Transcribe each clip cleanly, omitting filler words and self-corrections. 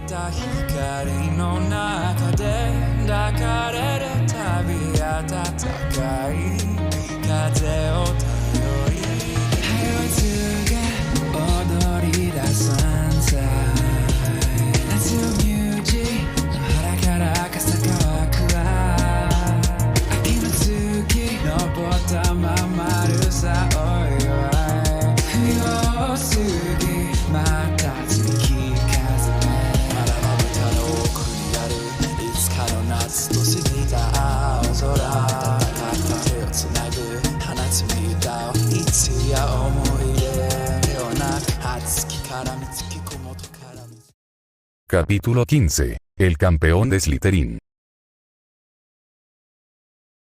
た光の中で抱かれるたび暖かい風を頼り Highway が踊り出す Sunset 夏のミュージの腹から傘乾くわ秋の月登ったままるさおいおい冬を過ぎまた月風まだまぶたの奥にあるいつかの夏と過ぎた青空温かく手をつなぐ放つ歌をいつや思い出ような熱きからみつきこもとからみ Capítulo 15. El campeón de Slytherin.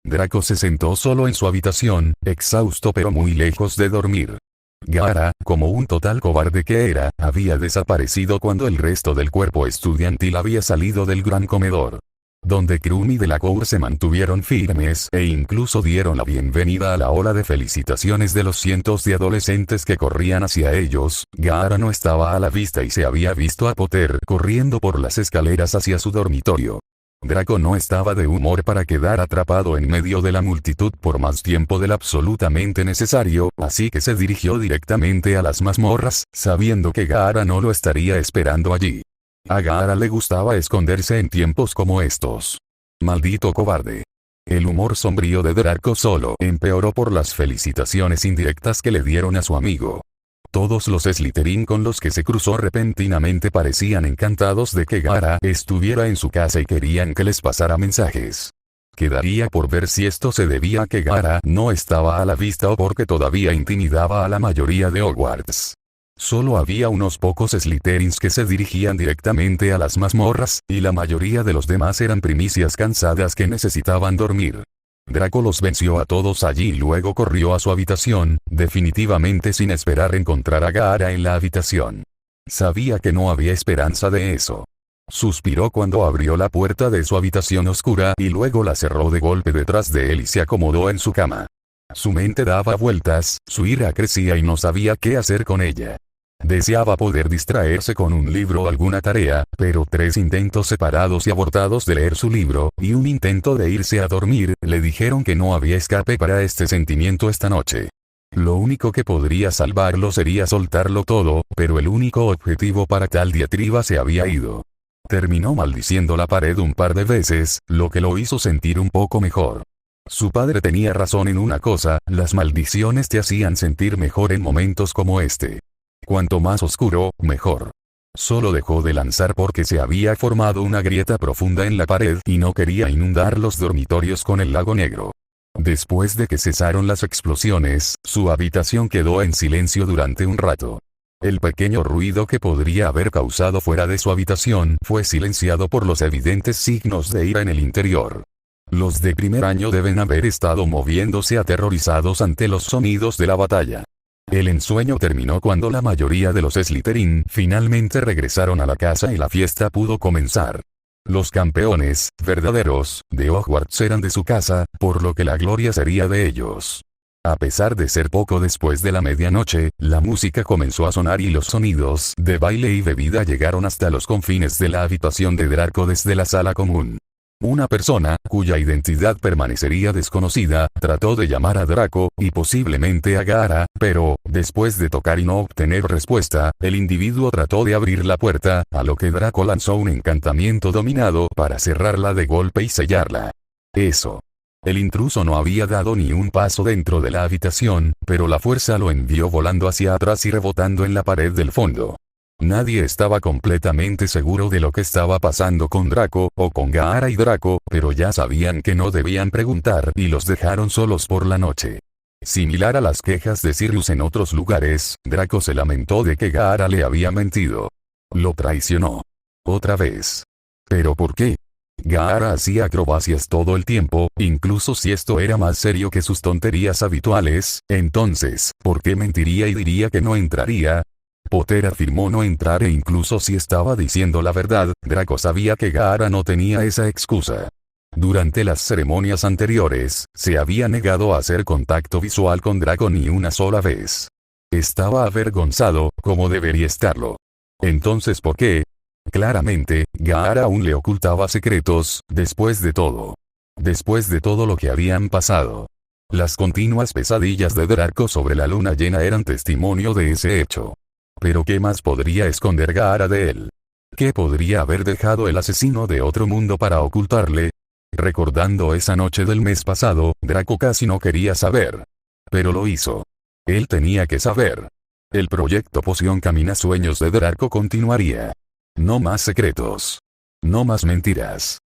Draco se sentó solo en su habitación, exhausto pero muy lejos de dormir. Gaara, como un total cobarde que era, había desaparecido cuando el resto del cuerpo estudiantil había salido del gran comedor. Donde Krum y Delacour se mantuvieron firmes e incluso dieron la bienvenida a la ola de felicitaciones de los cientos de adolescentes que corrían hacia ellos, Gaara no estaba a la vista y se había visto a Potter corriendo por las escaleras hacia su dormitorio. Draco no estaba de humor para quedar atrapado en medio de la multitud por más tiempo del absolutamente necesario, así que se dirigió directamente a las mazmorras, sabiendo que Gaara no lo estaría esperando allí. A Gaara le gustaba esconderse en tiempos como estos. Maldito cobarde. El humor sombrío de Draco solo empeoró por las felicitaciones indirectas que le dieron a su amigo. Todos los Slytherin con los que se cruzó repentinamente parecían encantados de que Gaara estuviera en su casa y querían que les pasara mensajes. Quedaría por ver si esto se debía a que Gaara no estaba a la vista o porque todavía intimidaba a la mayoría de Hogwarts. Solo había unos pocos Slytherins que se dirigían directamente a las mazmorras, y la mayoría de los demás eran primicias cansadas que necesitaban dormir. Draco los venció a todos allí y luego corrió a su habitación, definitivamente sin esperar encontrar a Gaara en la habitación. Sabía que no había esperanza de eso. Suspiró cuando abrió la puerta de su habitación oscura y luego la cerró de golpe detrás de él y se acomodó en su cama. Su mente daba vueltas, su ira crecía y no sabía qué hacer con ella. Deseaba poder distraerse con un libro o alguna tarea, pero 3 intentos separados y abortados de leer su libro, y un intento de irse a dormir, le dijeron que no había escape para este sentimiento esta noche. Lo único que podría salvarlo sería soltarlo todo, pero el único objetivo para tal diatriba se había ido. Terminó maldiciendo la pared un par de veces, lo que lo hizo sentir un poco mejor. Su padre tenía razón en una cosa, las maldiciones te hacían sentir mejor en momentos como este. Cuanto más oscuro, mejor. Solo dejó de lanzar porque se había formado una grieta profunda en la pared y no quería inundar los dormitorios con el lago negro. Después de que cesaron las explosiones, su habitación quedó en silencio durante un rato. El pequeño ruido que podría haber causado fuera de su habitación fue silenciado por los evidentes signos de ira en el interior. Los de primer año deben haber estado moviéndose aterrorizados ante los sonidos de la batalla. El ensueño terminó cuando la mayoría de los Slytherin finalmente regresaron a la casa y la fiesta pudo comenzar. Los campeones, verdaderos, de Hogwarts eran de su casa, por lo que la gloria sería de ellos. A pesar de ser poco después de la medianoche, la música comenzó a sonar y los sonidos de baile y bebida llegaron hasta los confines de la habitación de Draco desde la sala común. Una persona, cuya identidad permanecería desconocida, trató de llamar a Draco, y posiblemente a Gaara, pero, después de tocar y no obtener respuesta, el individuo trató de abrir la puerta, a lo que Draco lanzó un encantamiento dominado para cerrarla de golpe y sellarla. Eso. El intruso no había dado ni un paso dentro de la habitación, pero la fuerza lo envió volando hacia atrás y rebotando en la pared del fondo. Nadie estaba completamente seguro de lo que estaba pasando con Draco, o con Gaara y Draco, pero ya sabían que no debían preguntar y los dejaron solos por la noche. Similar a las quejas de Sirius en otros lugares, Draco se lamentó de que Gaara le había mentido. Lo traicionó. Otra vez. ¿Pero por qué? Gaara hacía acrobacias todo el tiempo, incluso si esto era más serio que sus tonterías habituales, entonces, ¿por qué mentiría y diría que no entraría? Potter afirmó no entrar e incluso si estaba diciendo la verdad, Draco sabía que Gaara no tenía esa excusa. Durante las ceremonias anteriores, se había negado a hacer contacto visual con Draco ni una sola vez. Estaba avergonzado, como debería estarlo. Entonces, ¿por qué? Claramente, Gaara aún le ocultaba secretos, después de todo. Después de todo lo que habían pasado. Las continuas pesadillas de Draco sobre la luna llena eran testimonio de ese hecho. Pero ¿qué más podría esconder Gaara de él? ¿Qué podría haber dejado el asesino de otro mundo para ocultarle? Recordando esa noche del mes pasado, Draco casi no quería saber. Pero lo hizo. Él tenía que saber. El proyecto Poción Caminasueños de Draco continuaría. No más secretos. No más mentiras.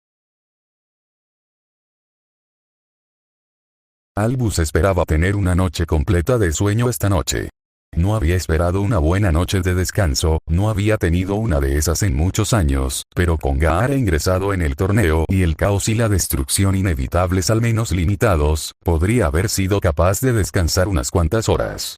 Albus esperaba tener una noche completa de sueño esta noche. No había esperado una buena noche de descanso, no había tenido una de esas en muchos años, pero con Gaara ingresado en el torneo y el caos y la destrucción inevitables al menos limitados, podría haber sido capaz de descansar unas cuantas horas.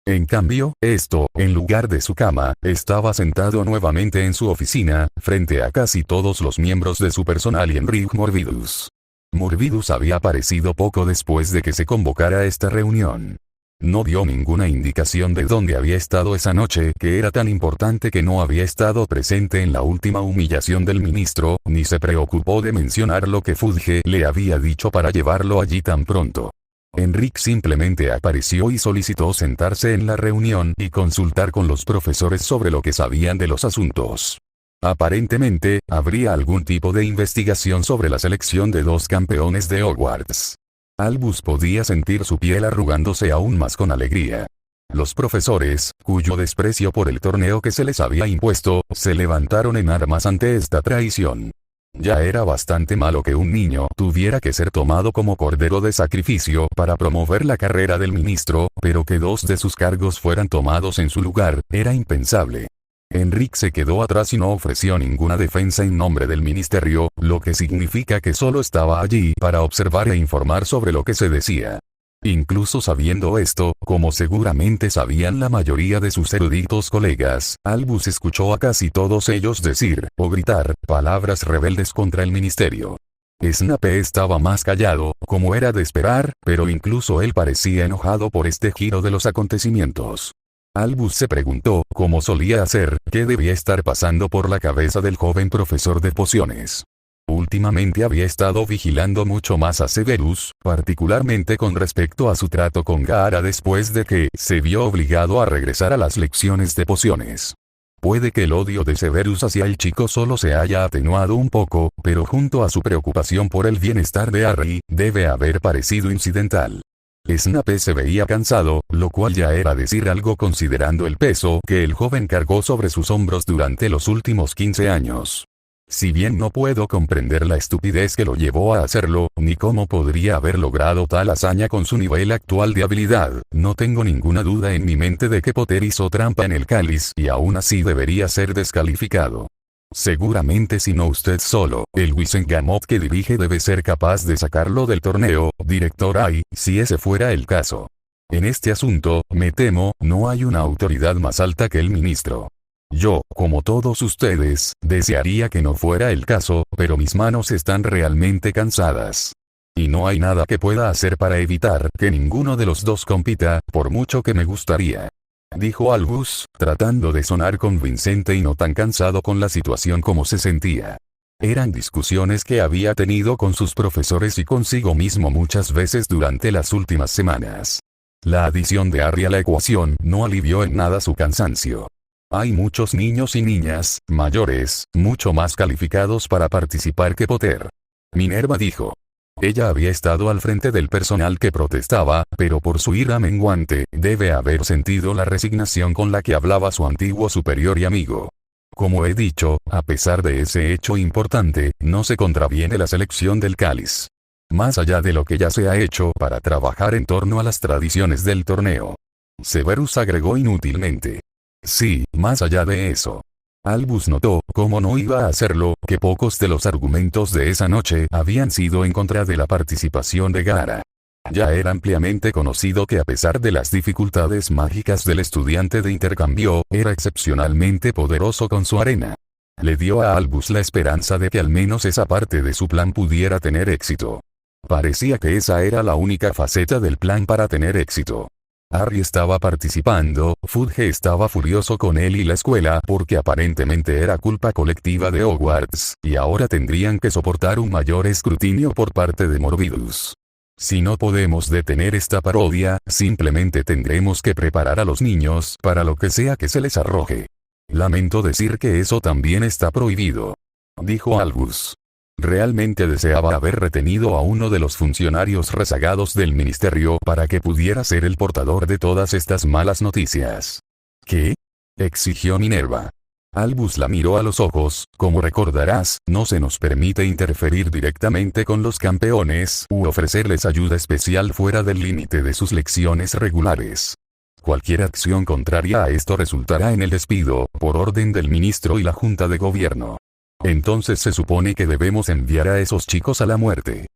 En cambio, en lugar de su cama, estaba sentado nuevamente en su oficina, frente a casi todos los miembros de su personal y Enric Morvidus. Morvidus había aparecido poco después de que se convocara esta reunión. No dio ninguna indicación de dónde había estado esa noche, que era tan importante que no había estado presente en la última humillación del ministro, ni se preocupó de mencionar lo que Fudge le había dicho para llevarlo allí tan pronto. Enric simplemente apareció y solicitó sentarse en la reunión y consultar con los profesores sobre lo que sabían de los asuntos. Aparentemente, habría algún tipo de investigación sobre la selección de 2 campeones de Hogwarts. Albus podía sentir su piel arrugándose aún más con alegría. Los profesores, cuyo desprecio por el torneo que se les había impuesto, se levantaron en armas ante esta traición. Ya era bastante malo que un niño tuviera que ser tomado como cordero de sacrificio para promover la carrera del ministro, pero que 2 de sus cargos fueran tomados en su lugar, era impensable. Enric se quedó atrás y no ofreció ninguna defensa en nombre del ministerio, lo que significa que solo estaba allí para observar e informar sobre lo que se decía. Incluso sabiendo esto, como seguramente sabían la mayoría de sus eruditos colegas, Albus escuchó a casi todos ellos decir, o gritar, palabras rebeldes contra el ministerio. Snape estaba más callado, como era de esperar, pero incluso él parecía enojado por este giro de los acontecimientos. Albus se preguntó, como solía hacer, qué debía estar pasando por la cabeza del joven profesor de pociones. Últimamente había estado vigilando mucho más a Severus, particularmente con respecto a su trato con Gaara después de que se vio obligado a regresar a las lecciones de pociones. Puede que el odio de Severus hacia el chico solo se haya atenuado un poco, pero junto a su preocupación por el bienestar de Harry, debe haber parecido incidental. Snape se veía cansado, lo cual ya era decir algo considerando el peso que el joven cargó sobre sus hombros durante los últimos 15 años. Si bien no puedo comprender la estupidez que lo llevó a hacerlo, ni cómo podría haber logrado tal hazaña con su nivel actual de habilidad, no tengo ninguna duda en mi mente de que Potter hizo trampa en el cáliz y aún así debería ser descalificado. Seguramente si no usted solo, el Wizengamot que dirige debe ser capaz de sacarlo del torneo, director Ay, si ese fuera el caso. En este asunto, me temo, no hay una autoridad más alta que el ministro. Yo, como todos ustedes, desearía que no fuera el caso, pero mis manos están realmente cansadas. Y no hay nada que pueda hacer para evitar que ninguno de los dos compita, por mucho que me gustaría. Dijo Albus, tratando de sonar convincente y no tan cansado con la situación como se sentía. Eran discusiones que había tenido con sus profesores y consigo mismo muchas veces durante las últimas semanas. La adición de Harry a la ecuación no alivió en nada su cansancio. Hay muchos niños y niñas, mayores, mucho más calificados para participar que Potter. Minerva dijo. Ella había estado al frente del personal que protestaba, pero por su ira menguante, debe haber sentido la resignación con la que hablaba su antiguo superior y amigo. Como he dicho, a pesar de ese hecho importante, no se contraviene la selección del cáliz. Más allá de lo que ya se ha hecho para trabajar en torno a las tradiciones del torneo. Severus agregó inútilmente. Sí, más allá de eso. Albus notó, como no iba a hacerlo, que pocos de los argumentos de esa noche habían sido en contra de la participación de Gaara. Ya era ampliamente conocido que a pesar de las dificultades mágicas del estudiante de intercambio, era excepcionalmente poderoso con su arena. Le dio a Albus la esperanza de que al menos esa parte de su plan pudiera tener éxito. Parecía que esa era la única faceta del plan para tener éxito. Harry estaba participando, Fudge estaba furioso con él y la escuela porque aparentemente era culpa colectiva de Hogwarts, y ahora tendrían que soportar un mayor escrutinio por parte de Morbidus. Si no podemos detener esta parodia, simplemente tendremos que preparar a los niños para lo que sea que se les arroje. Lamento decir que eso también está prohibido, dijo Albus. Realmente deseaba haber retenido a uno de los funcionarios rezagados del ministerio para que pudiera ser el portador de todas estas malas noticias. ¿Qué?, exigió Minerva. Albus la miró a los ojos. Como recordarás, no se nos permite interferir directamente con los campeones u ofrecerles ayuda especial fuera del límite de sus lecciones regulares. Cualquier acción contraria a esto resultará en el despido, por orden del ministro y la junta de gobierno. ¿Entonces se supone que debemos enviar a esos chicos a la muerte?,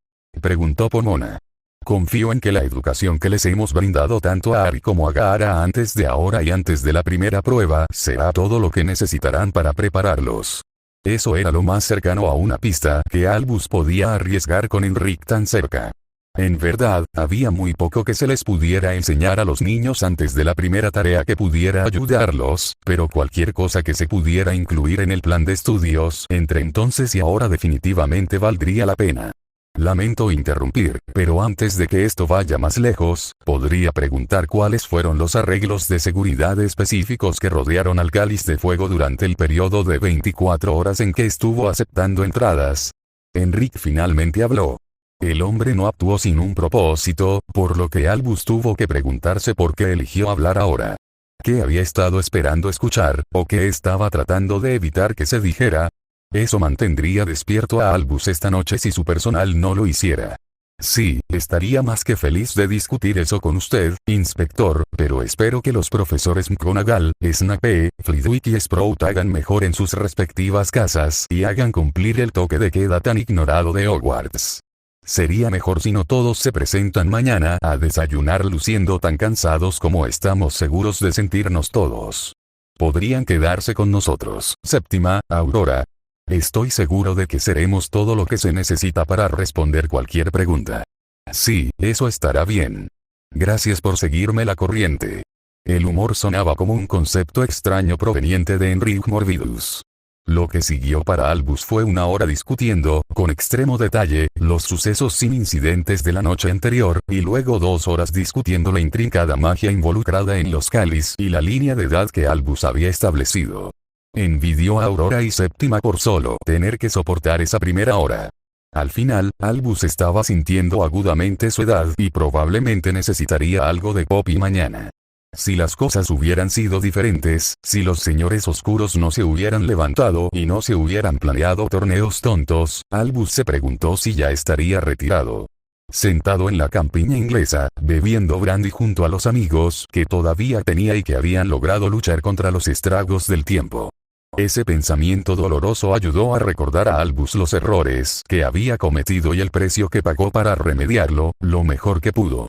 preguntó Pomona. Confío en que la educación que les hemos brindado tanto a Harry como a Gaara antes de ahora y antes de la primera prueba será todo lo que necesitarán para prepararlos. Eso era lo más cercano a una pista que Albus podía arriesgar con Enric tan cerca. En verdad, había muy poco que se les pudiera enseñar a los niños antes de la primera tarea que pudiera ayudarlos, pero cualquier cosa que se pudiera incluir en el plan de estudios entre entonces y ahora definitivamente valdría la pena. Lamento interrumpir, pero antes de que esto vaya más lejos, podría preguntar cuáles fueron los arreglos de seguridad específicos que rodearon al Cáliz de Fuego durante el periodo de 24 horas en que estuvo aceptando entradas. Enric finalmente habló. El hombre no actuó sin un propósito, por lo que Albus tuvo que preguntarse por qué eligió hablar ahora. ¿Qué había estado esperando escuchar, o qué estaba tratando de evitar que se dijera? Eso mantendría despierto a Albus esta noche si su personal no lo hiciera. Sí, estaría más que feliz de discutir eso con usted, inspector, pero espero que los profesores McGonagall, Snape, Flitwick y Sprout hagan mejor en sus respectivas casas y hagan cumplir el toque de queda tan ignorado de Hogwarts. Sería mejor si no todos se presentan mañana a desayunar luciendo tan cansados como estamos seguros de sentirnos todos. Podrían quedarse con nosotros, séptima, Aurora. Estoy seguro de que seremos todo lo que se necesita para responder cualquier pregunta. Sí, eso estará bien. Gracias por seguirme la corriente. El humor sonaba como un concepto extraño proveniente de Enric Morbidus. Lo que siguió para Albus fue una hora discutiendo, con extremo detalle, los sucesos sin incidentes de la noche anterior, y luego 2 horas discutiendo la intrincada magia involucrada en los cáliz y la línea de edad que Albus había establecido. Envidió a Aurora y Séptima por solo tener que soportar esa primera hora. Al final, Albus estaba sintiendo agudamente su edad y probablemente necesitaría algo de Poppy mañana. Si las cosas hubieran sido diferentes, si los señores oscuros no se hubieran levantado y no se hubieran planeado torneos tontos, Albus se preguntó si ya estaría retirado. Sentado en la campiña inglesa, bebiendo brandy junto a los amigos que todavía tenía y que habían logrado luchar contra los estragos del tiempo. Ese pensamiento doloroso ayudó a recordar a Albus los errores que había cometido y el precio que pagó para remediarlo, lo mejor que pudo.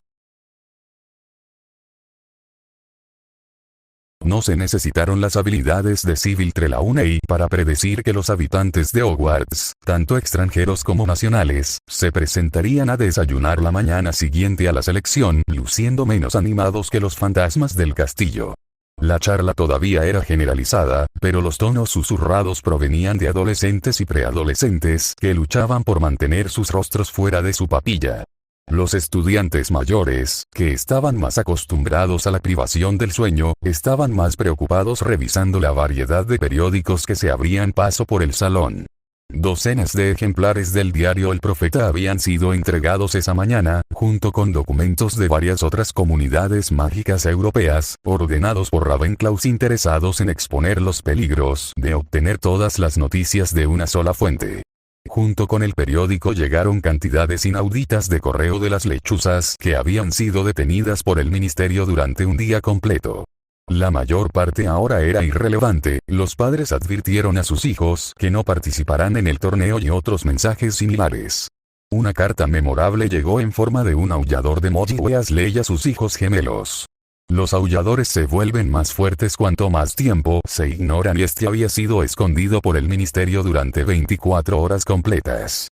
No se necesitaron las habilidades de Sybil Trelawney para predecir que los habitantes de Hogwarts, tanto extranjeros como nacionales, se presentarían a desayunar la mañana siguiente a la selección, luciendo menos animados que los fantasmas del castillo. La charla todavía era generalizada, pero los tonos susurrados provenían de adolescentes y preadolescentes que luchaban por mantener sus rostros fuera de su papilla. Los estudiantes mayores, que estaban más acostumbrados a la privación del sueño, estaban más preocupados revisando la variedad de periódicos que se abrían paso por el salón. Docenas de ejemplares del diario El Profeta habían sido entregados esa mañana, junto con documentos de varias otras comunidades mágicas europeas, ordenados por Ravenclaws interesados en exponer los peligros de obtener todas las noticias de una sola fuente. Junto con el periódico llegaron cantidades inauditas de correo de las lechuzas que habían sido detenidas por el ministerio durante un día completo. La mayor parte ahora era irrelevante, los padres advirtieron a sus hijos que no participarán en el torneo y otros mensajes similares. Una carta memorable llegó en forma de un aullador de Moji Weasley a sus hijos gemelos. Los aulladores se vuelven más fuertes cuanto más tiempo se ignoran y este había sido escondido por el ministerio durante 24 horas completas.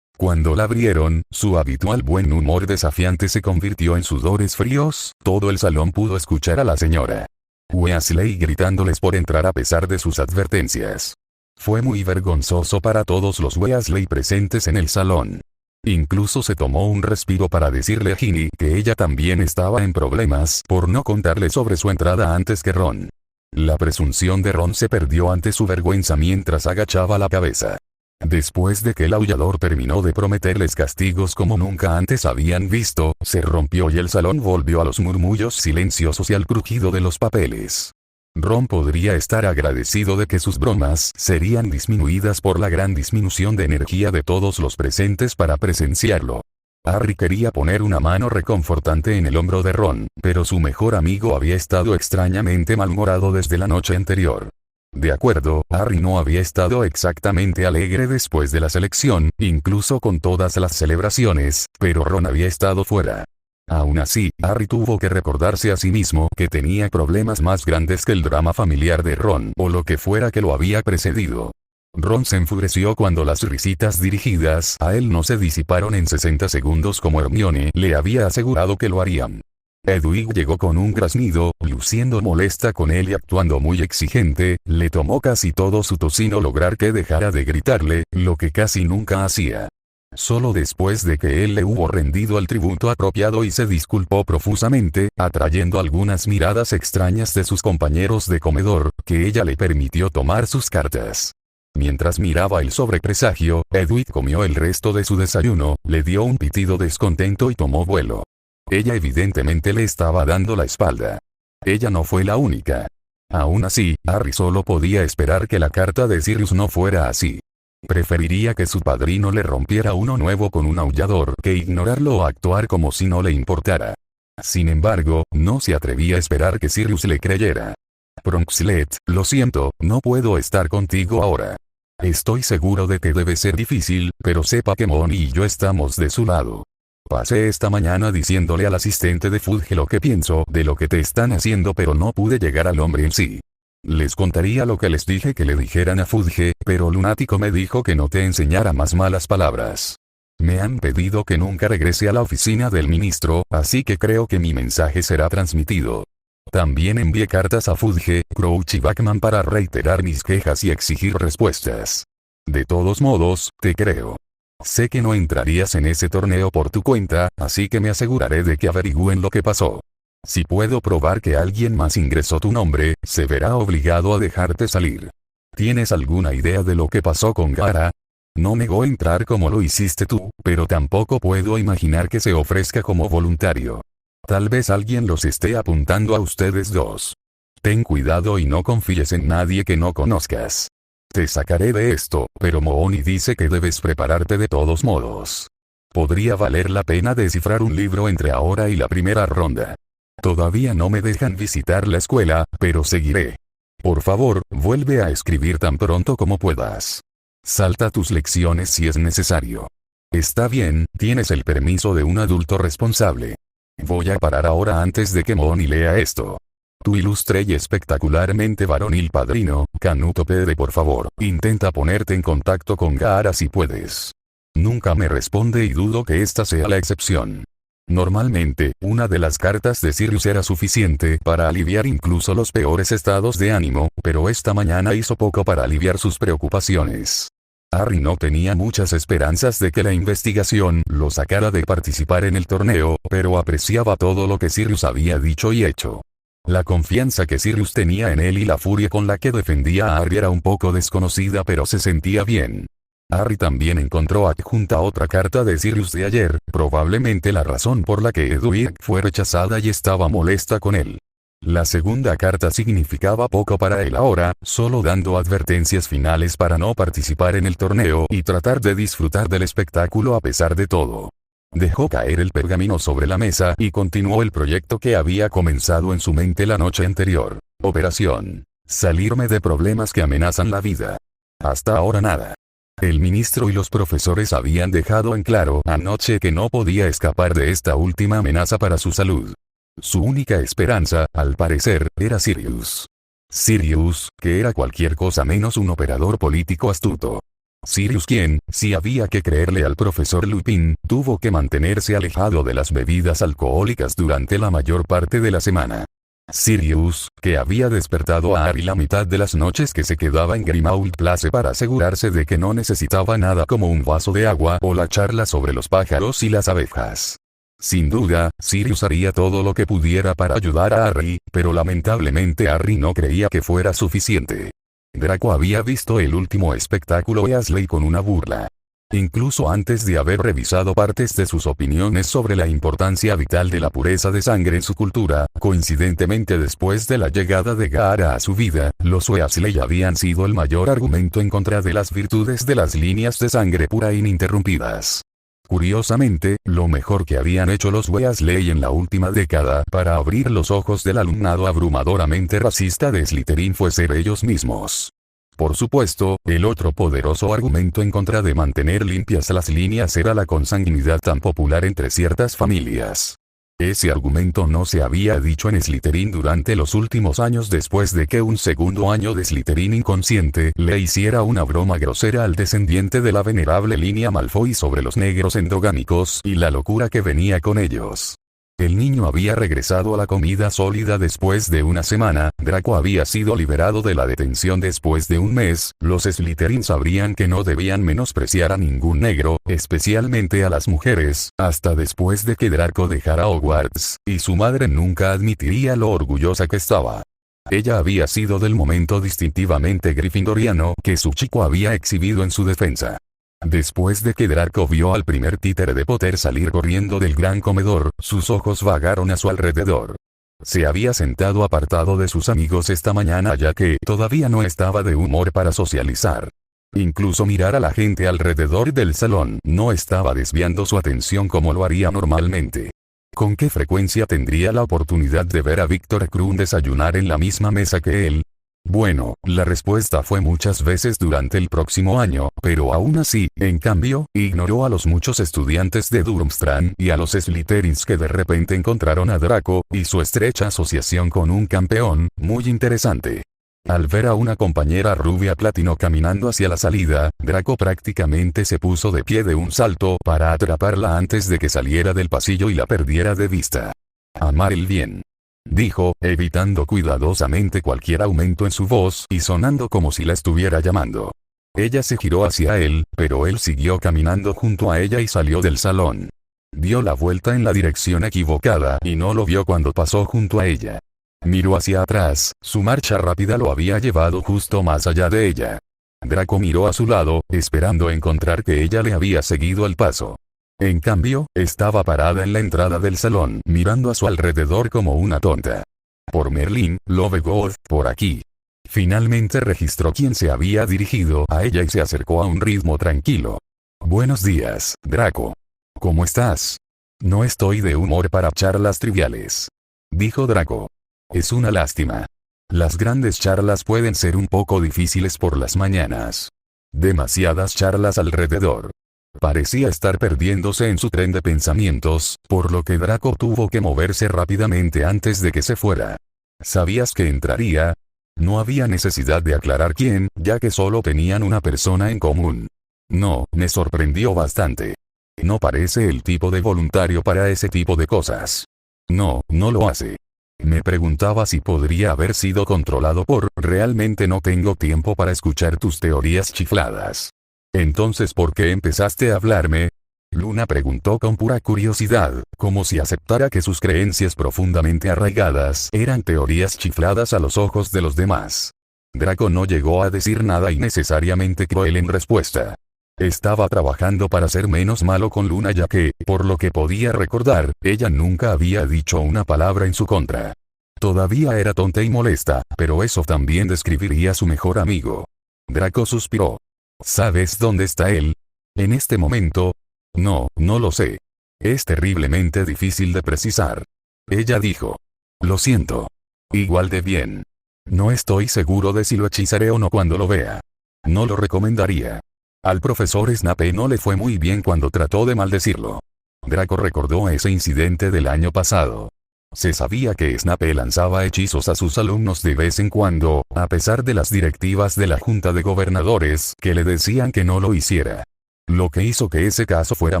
Cuando la abrieron, su habitual buen humor desafiante se convirtió en sudores fríos. Todo el salón pudo escuchar a la señora Weasley gritándoles por entrar a pesar de sus advertencias. Fue muy vergonzoso para todos los Weasley presentes en el salón. Incluso se tomó un respiro para decirle a Ginny que ella también estaba en problemas por no contarle sobre su entrada antes que Ron. La presunción de Ron se perdió ante su vergüenza mientras agachaba la cabeza. Después de que el aullador terminó de prometerles castigos como nunca antes habían visto, se rompió y el salón volvió a los murmullos silenciosos y al crujido de los papeles. Ron podría estar agradecido de que sus bromas serían disminuidas por la gran disminución de energía de todos los presentes para presenciarlo. Harry quería poner una mano reconfortante en el hombro de Ron, pero su mejor amigo había estado extrañamente malhumorado desde la noche anterior. De acuerdo, Harry no había estado exactamente alegre después de la selección, incluso con todas las celebraciones, pero Ron había estado fuera. Aún así, Harry tuvo que recordarse a sí mismo que tenía problemas más grandes que el drama familiar de Ron o lo que fuera que lo había precedido. Ron se enfureció cuando las risitas dirigidas a él no se disiparon en 60 segundos como Hermione le había asegurado que lo harían. Hedwig llegó con un graznido, luciendo molesta con él y actuando muy exigente. Le tomó casi todo su tocino lograr que dejara de gritarle, lo que casi nunca hacía. Solo después de que él le hubo rendido el tributo apropiado y se disculpó profusamente, atrayendo algunas miradas extrañas de sus compañeros de comedor, que ella le permitió tomar sus cartas. Mientras miraba el sobrepresagio, Hedwig comió el resto de su desayuno, le dio un pitido descontento y tomó vuelo. Ella evidentemente le estaba dando la espalda. Ella no fue la única. Aún así, Harry solo podía esperar que la carta de Sirius no fuera así. Preferiría que su padrino le rompiera uno nuevo con un aullador que ignorarlo o actuar como si no le importara. Sin embargo, no se atrevía a esperar que Sirius le creyera. Pronxlet, lo siento, no puedo estar contigo ahora. Estoy seguro de que debe ser difícil, pero sepa que Mon y yo estamos de su lado. Pasé esta mañana diciéndole al asistente de Fudge lo que pienso de lo que te están haciendo, pero no pude llegar al hombre en sí. Les contaría lo que les dije que le dijeran a Fudge, pero Lunático me dijo que no te enseñara más malas palabras. Me han pedido que nunca regrese a la oficina del ministro, así que creo que mi mensaje será transmitido. También envié cartas a Fudge, Crouch y Backman para reiterar mis quejas y exigir respuestas. De todos modos, te creo. Sé que no entrarías en ese torneo por tu cuenta, así que me aseguraré de que averigüen lo que pasó. Si puedo probar que alguien más ingresó tu nombre, se verá obligado a dejarte salir. ¿Tienes alguna idea de lo que pasó con Gara? No negó entrar como lo hiciste tú, pero tampoco puedo imaginar que se ofrezca como voluntario. Tal vez alguien los esté apuntando a ustedes dos. Ten cuidado y no confíes en nadie que no conozcas. Te sacaré de esto, pero Mooni dice que debes prepararte de todos modos. Podría valer la pena descifrar un libro entre ahora y la primera ronda. Todavía no me dejan visitar la escuela, pero seguiré. Por favor, vuelve a escribir tan pronto como puedas. Salta tus lecciones si es necesario. Está bien, tienes el permiso de un adulto responsable. Voy a parar ahora antes de que Mooni lea esto. Tu ilustre y espectacularmente varonil padrino, Canuto Pede, por favor, intenta ponerte en contacto con Gara si puedes. Nunca me responde y dudo que esta sea la excepción. Normalmente, una de las cartas de Sirius era suficiente para aliviar incluso los peores estados de ánimo, pero esta mañana hizo poco para aliviar sus preocupaciones. Harry no tenía muchas esperanzas de que la investigación lo sacara de participar en el torneo, pero apreciaba todo lo que Sirius había dicho y hecho. La confianza que Sirius tenía en él y la furia con la que defendía a Harry era un poco desconocida, pero se sentía bien. Harry también encontró adjunta otra carta de Sirius de ayer, probablemente la razón por la que Hedwig fue rechazada y estaba molesta con él. La segunda carta significaba poco para él ahora, solo dando advertencias finales para no participar en el torneo y tratar de disfrutar del espectáculo a pesar de todo. Dejó caer el pergamino sobre la mesa y continuó el proyecto que había comenzado en su mente la noche anterior. Operación: salirme de problemas que amenazan la vida. Hasta ahora nada. El ministro y los profesores habían dejado en claro anoche que no podía escapar de esta última amenaza para su salud. Su única esperanza, al parecer, era Sirius. Sirius, que era cualquier cosa menos un operador político astuto. Sirius, quien, si había que creerle al profesor Lupin, tuvo que mantenerse alejado de las bebidas alcohólicas durante la mayor parte de la semana. Sirius, que había despertado a Harry la mitad de las noches que se quedaba en Grimmauld Place para asegurarse de que no necesitaba nada como un vaso de agua o la charla sobre los pájaros y las abejas. Sin duda, Sirius haría todo lo que pudiera para ayudar a Harry, pero lamentablemente Harry no creía que fuera suficiente. Draco había visto el último espectáculo Weasley con una burla. Incluso antes de haber revisado partes de sus opiniones sobre la importancia vital de la pureza de sangre en su cultura, coincidentemente después de la llegada de Gaara a su vida, los Weasley habían sido el mayor argumento en contra de las virtudes de las líneas de sangre pura ininterrumpidas. Curiosamente, lo mejor que habían hecho los Weasley en la última década para abrir los ojos del alumnado abrumadoramente racista de Slytherin fue ser ellos mismos. Por supuesto, el otro poderoso argumento en contra de mantener limpias las líneas era la consanguinidad tan popular entre ciertas familias. Ese argumento no se había dicho en Slytherin durante los últimos años después de que un segundo año de Slytherin inconsciente le hiciera una broma grosera al descendiente de la venerable línea Malfoy sobre los negros endogámicos y la locura que venía con ellos. El niño había regresado a la comida sólida después de una semana, Draco había sido liberado de la detención después de un mes, los Slytherin sabrían que no debían menospreciar a ningún negro, especialmente a las mujeres, hasta después de que Draco dejara Hogwarts, y su madre nunca admitiría lo orgullosa que estaba. Ella había sido del momento distintivamente gryffindoriano que su chico había exhibido en su defensa. Después de que Draco vio al primer títere de Potter salir corriendo del gran comedor, sus ojos vagaron a su alrededor. Se había sentado apartado de sus amigos esta mañana ya que todavía no estaba de humor para socializar. Incluso mirar a la gente alrededor del salón no estaba desviando su atención como lo haría normalmente. ¿Con qué frecuencia tendría la oportunidad de ver a Viktor Krum desayunar en la misma mesa que él? Bueno, la respuesta fue muchas veces durante el próximo año, pero aún así, en cambio, ignoró a los muchos estudiantes de Durmstrang y a los Slytherins que de repente encontraron a Draco, y su estrecha asociación con un campeón, muy interesante. Al ver a una compañera rubia platino caminando hacia la salida, Draco prácticamente se puso de pie de un salto para atraparla antes de que saliera del pasillo y la perdiera de vista. Amar el bien, dijo, evitando cuidadosamente cualquier aumento en su voz y sonando como si la estuviera llamando. Ella se giró hacia él, pero él siguió caminando junto a ella y salió del salón. Dio la vuelta en la dirección equivocada y no lo vio cuando pasó junto a ella. Miró hacia atrás, su marcha rápida lo había llevado justo más allá de ella. Draco miró a su lado, esperando encontrar que ella le había seguido el paso. En cambio, estaba parada en la entrada del salón, mirando a su alrededor como una tonta. Por Merlín, Lovegood, por aquí. Finalmente registró quién se había dirigido a ella y se acercó a un ritmo tranquilo. Buenos días, Draco. ¿Cómo estás? No estoy de humor para charlas triviales, dijo Draco. Es una lástima. Las grandes charlas pueden ser un poco difíciles por las mañanas. Demasiadas charlas alrededor. Parecía estar perdiéndose en su tren de pensamientos, por lo que Draco tuvo que moverse rápidamente antes de que se fuera. ¿Sabías que entraría? No había necesidad de aclarar quién, ya que solo tenían una persona en común. No, me sorprendió bastante. No parece el tipo de voluntario para ese tipo de cosas. No, no lo hace. Me preguntaba si podría haber sido controlado por, realmente no tengo tiempo para escuchar tus teorías chifladas. Entonces, ¿por qué empezaste a hablarme? Luna preguntó con pura curiosidad, como si aceptara que sus creencias profundamente arraigadas eran teorías chifladas a los ojos de los demás. Draco no llegó a decir nada innecesariamente cruel en respuesta. Estaba trabajando para ser menos malo con Luna ya que, por lo que podía recordar, ella nunca había dicho una palabra en su contra. Todavía era tonta y molesta, pero eso también describiría a su mejor amigo. Draco suspiró. ¿Sabes dónde está él? En este momento. No, no lo sé. Es terriblemente difícil de precisar. Ella dijo. Lo siento. Igual de bien. No estoy seguro de si lo hechizaré o no cuando lo vea. No lo recomendaría. Al profesor Snape no le fue muy bien cuando trató de maldecirlo. Draco recordó ese incidente del año pasado. Se sabía que Snape lanzaba hechizos a sus alumnos de vez en cuando, a pesar de las directivas de la Junta de Gobernadores que le decían que no lo hiciera. Lo que hizo que ese caso fuera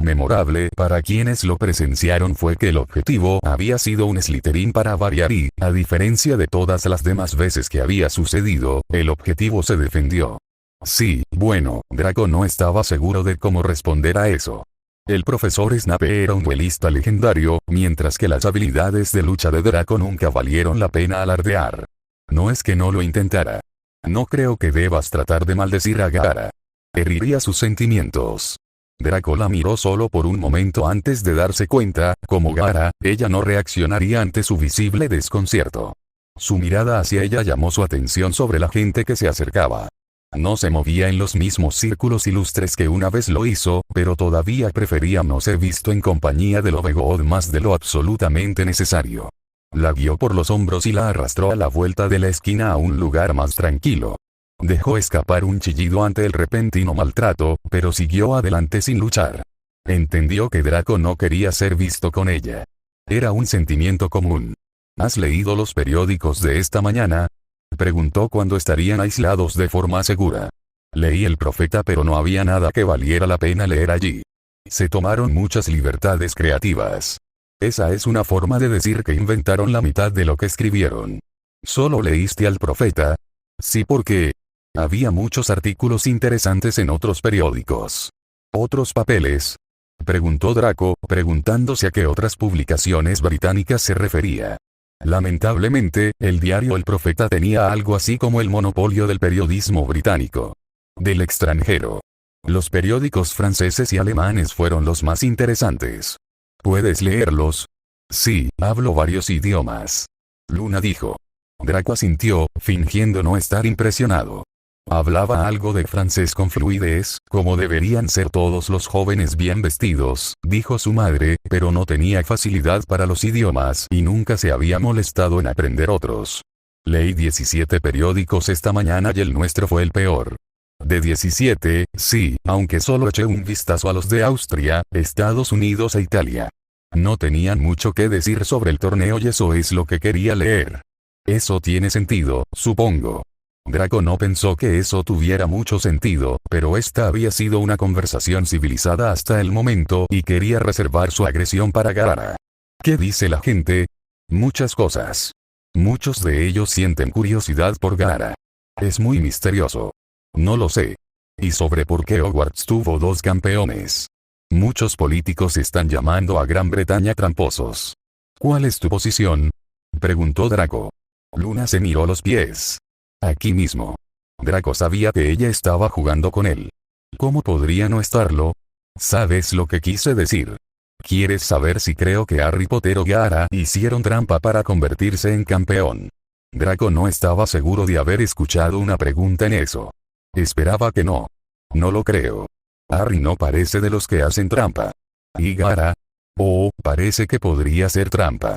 memorable para quienes lo presenciaron fue que el objetivo había sido un Slytherin para variar y, a diferencia de todas las demás veces que había sucedido, el objetivo se defendió. Sí, bueno, Draco no estaba seguro de cómo responder a eso. El profesor Snape era un duelista legendario, mientras que las habilidades de lucha de Draco nunca valieron la pena alardear. No es que no lo intentara. No creo que debas tratar de maldecir a Gaara. Heriría sus sentimientos. Draco la miró solo por un momento antes de darse cuenta, como Gaara, ella no reaccionaría ante su visible desconcierto. Su mirada hacia ella llamó su atención sobre la gente que se acercaba. No se movía en los mismos círculos ilustres que una vez lo hizo, pero todavía prefería no ser visto en compañía de Lovegod más de lo absolutamente necesario. La guió por los hombros y la arrastró a la vuelta de la esquina a un lugar más tranquilo. Dejó escapar un chillido ante el repentino maltrato, pero siguió adelante sin luchar. Entendió que Draco no quería ser visto con ella. Era un sentimiento común. ¿Has leído los periódicos de esta mañana?, preguntó cuando estarían aislados de forma segura. Leí El Profeta, pero no había nada que valiera la pena leer allí. Se tomaron muchas libertades creativas. Esa es una forma de decir que inventaron la mitad de lo que escribieron. ¿Solo leíste al Profeta? Sí, porque había muchos artículos interesantes en otros periódicos. ¿Otros papeles?, preguntó Draco, preguntándose a qué otras publicaciones británicas se refería. Lamentablemente, el diario El Profeta tenía algo así como el monopolio del periodismo británico. Del extranjero. Los periódicos franceses y alemanes fueron los más interesantes. ¿Puedes leerlos? Sí, hablo varios idiomas. Luna dijo. Draco asintió, fingiendo no estar impresionado. Hablaba algo de francés con fluidez, como deberían ser todos los jóvenes bien vestidos, dijo su madre, pero no tenía facilidad para los idiomas y nunca se había molestado en aprender otros. Leí 17 periódicos esta mañana y el nuestro fue el peor. De 17, sí, aunque solo eché un vistazo a los de Austria, Estados Unidos e Italia. No tenían mucho que decir sobre el torneo y eso es lo que quería leer. Eso tiene sentido, supongo. Draco no pensó que eso tuviera mucho sentido, pero esta había sido una conversación civilizada hasta el momento y quería reservar su agresión para Gaara. ¿Qué dice la gente? Muchas cosas. Muchos de ellos sienten curiosidad por Gaara. Es muy misterioso. No lo sé. Y sobre por qué Hogwarts tuvo 2 campeones. Muchos políticos están llamando a Gran Bretaña tramposos. ¿Cuál es tu posición?, preguntó Draco. Luna se miró los pies. Aquí mismo. Draco sabía que ella estaba jugando con él. ¿Cómo podría no estarlo? ¿Sabes lo que quise decir? ¿Quieres saber si creo que Harry Potter o Gaara hicieron trampa para convertirse en campeón? Draco no estaba seguro de haber escuchado una pregunta en eso. Esperaba que no. No lo creo. Harry no parece de los que hacen trampa. ¿Y Gaara? Oh, parece que podría ser trampa.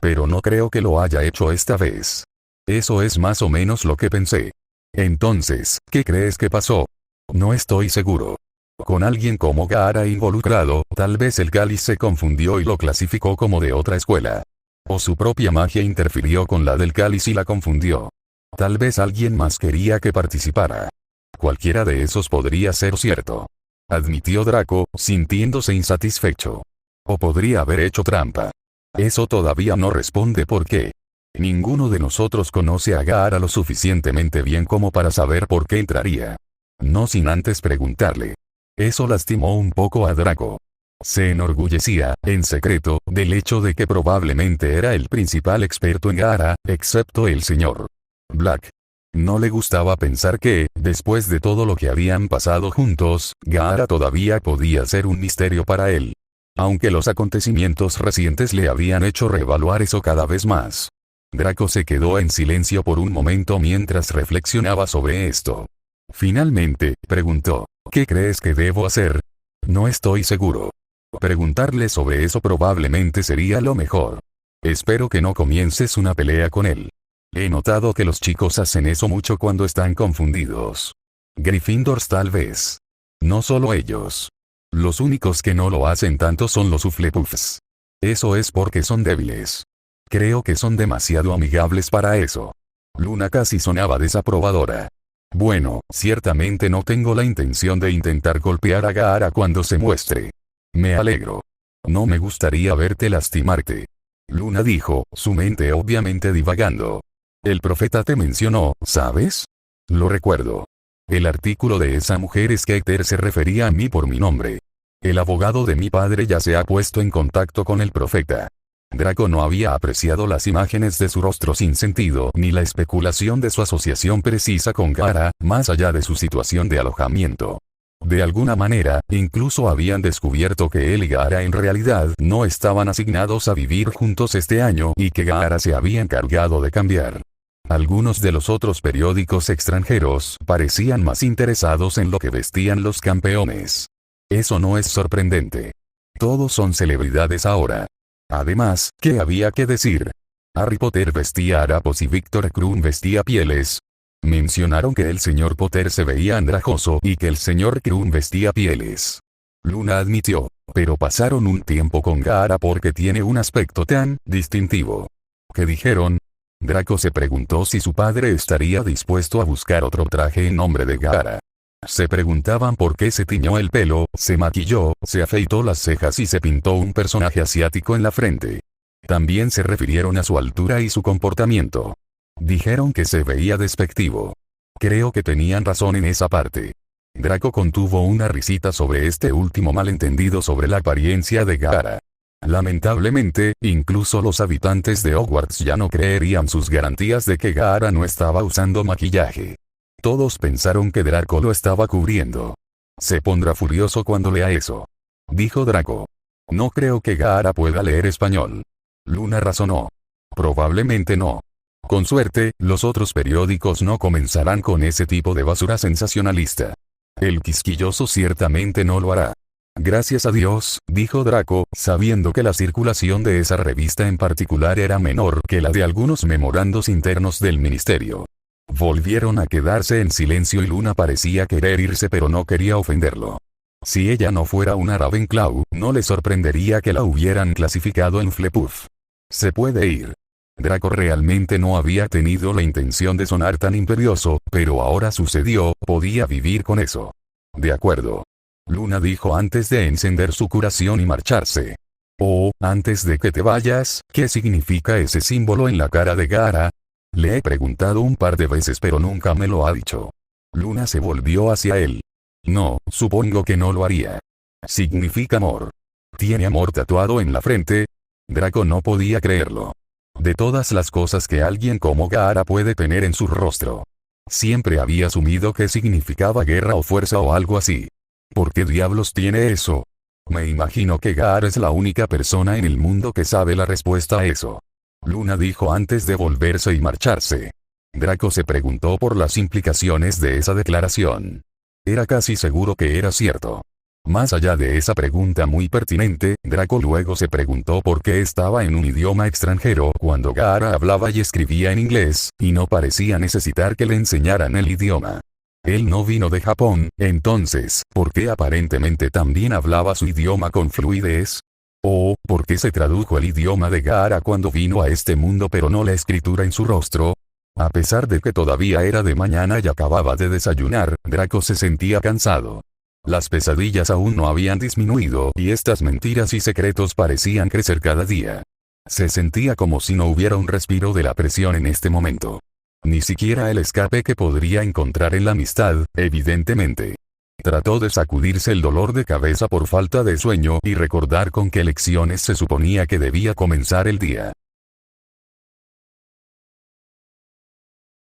Pero no creo que lo haya hecho esta vez. Eso es más o menos lo que pensé. Entonces, ¿qué crees que pasó? No estoy seguro. Con alguien como Gaara involucrado, tal vez el cáliz se confundió y lo clasificó como de otra escuela. O su propia magia interfirió con la del cáliz y la confundió. Tal vez alguien más quería que participara. Cualquiera de esos podría ser cierto. Admitió Draco, sintiéndose insatisfecho. O podría haber hecho trampa. Eso todavía no responde por qué. Ninguno de nosotros conoce a Gaara lo suficientemente bien como para saber por qué entraría. No sin antes preguntarle. Eso lastimó un poco a Draco. Se enorgullecía, en secreto, del hecho de que probablemente era el principal experto en Gaara, excepto el señor Black. No le gustaba pensar que, después de todo lo que habían pasado juntos, Gaara todavía podía ser un misterio para él. Aunque los acontecimientos recientes le habían hecho reevaluar eso cada vez más. Draco se quedó en silencio por un momento mientras reflexionaba sobre esto. Finalmente, preguntó, ¿qué crees que debo hacer? No estoy seguro. Preguntarle sobre eso probablemente sería lo mejor. Espero que no comiences una pelea con él. He notado que los chicos hacen eso mucho cuando están confundidos. Gryffindors tal vez. No solo ellos. Los únicos que no lo hacen tanto son los Hufflepuffs. Eso es porque son débiles. Creo que son demasiado amigables para eso. Luna casi sonaba desaprobadora. Bueno, ciertamente no tengo la intención de intentar golpear a Gaara cuando se muestre. Me alegro. No me gustaría verte lastimarte. Luna dijo, su mente obviamente divagando. El profeta te mencionó, ¿sabes? Lo recuerdo. El artículo de esa mujer Skeeter se refería a mí por mi nombre. El abogado de mi padre ya se ha puesto en contacto con el profeta. Draco no había apreciado las imágenes de su rostro sin sentido ni la especulación de su asociación precisa con Gaara, más allá de su situación de alojamiento. De alguna manera, incluso habían descubierto que él y Gaara en realidad no estaban asignados a vivir juntos este año y que Gaara se había encargado de cambiar. Algunos de los otros periódicos extranjeros parecían más interesados en lo que vestían los campeones. Eso no es sorprendente. Todos son celebridades ahora. Además, ¿qué había que decir? Harry Potter vestía harapos y Víctor Krum vestía pieles. Mencionaron que el señor Potter se veía andrajoso y que el señor Krum vestía pieles. Luna admitió, pero pasaron un tiempo con Gaara porque tiene un aspecto tan distintivo. ¿Qué dijeron? Draco se preguntó si su padre estaría dispuesto a buscar otro traje en nombre de Gaara. Se preguntaban por qué se tiñó el pelo, se maquilló, se afeitó las cejas y se pintó un personaje asiático en la frente. También se refirieron a su altura y su comportamiento. Dijeron que se veía despectivo. Creo que tenían razón en esa parte. Draco contuvo una risita sobre este último malentendido sobre la apariencia de Gaara. Lamentablemente, incluso los habitantes de Hogwarts ya no creerían sus garantías de que Gaara no estaba usando maquillaje. Todos pensaron que Draco lo estaba cubriendo. Se pondrá furioso cuando lea eso. Dijo Draco. No creo que Gaara pueda leer español. Luna razonó. Probablemente no. Con suerte, los otros periódicos no comenzarán con ese tipo de basura sensacionalista. El quisquilloso ciertamente no lo hará. Gracias a Dios, dijo Draco, sabiendo que la circulación de esa revista en particular era menor que la de algunos memorandos internos del ministerio. Volvieron a quedarse en silencio y Luna parecía querer irse pero no quería ofenderlo. Si ella no fuera una Ravenclaw, no le sorprendería que la hubieran clasificado en Flepuff. Se puede ir. Draco realmente no había tenido la intención de sonar tan imperioso, pero ahora sucedió, podía vivir con eso. De acuerdo. Luna dijo antes de encender su curación y marcharse. Oh, antes de que te vayas, ¿qué significa ese símbolo en la cara de Gaara? Le he preguntado un par de veces pero nunca me lo ha dicho. Luna se volvió hacia él. No, supongo que no lo haría. Significa amor. ¿Tiene amor tatuado en la frente? Draco no podía creerlo. De todas las cosas que alguien como Gaara puede tener en su rostro. Siempre había asumido que significaba guerra o fuerza o algo así. ¿Por qué diablos tiene eso? Me imagino que Gaara es la única persona en el mundo que sabe la respuesta a eso. Luna dijo antes de volverse y marcharse. Draco se preguntó por las implicaciones de esa declaración. Era casi seguro que era cierto. Más allá de esa pregunta muy pertinente, Draco luego se preguntó por qué estaba en un idioma extranjero cuando Gaara hablaba y escribía en inglés, y no parecía necesitar que le enseñaran el idioma. Él no vino de Japón, entonces, ¿por qué aparentemente también hablaba su idioma con fluidez? ¿O, por qué se tradujo el idioma de Gaara cuando vino a este mundo pero no la escritura en su rostro? A pesar de que todavía era de mañana y acababa de desayunar, Draco se sentía cansado. Las pesadillas aún no habían disminuido y estas mentiras y secretos parecían crecer cada día. Se sentía como si no hubiera un respiro de la presión en este momento. Ni siquiera el escape que podría encontrar en la amistad, evidentemente. Trató de sacudirse el dolor de cabeza por falta de sueño y recordar con qué lecciones se suponía que debía comenzar el día.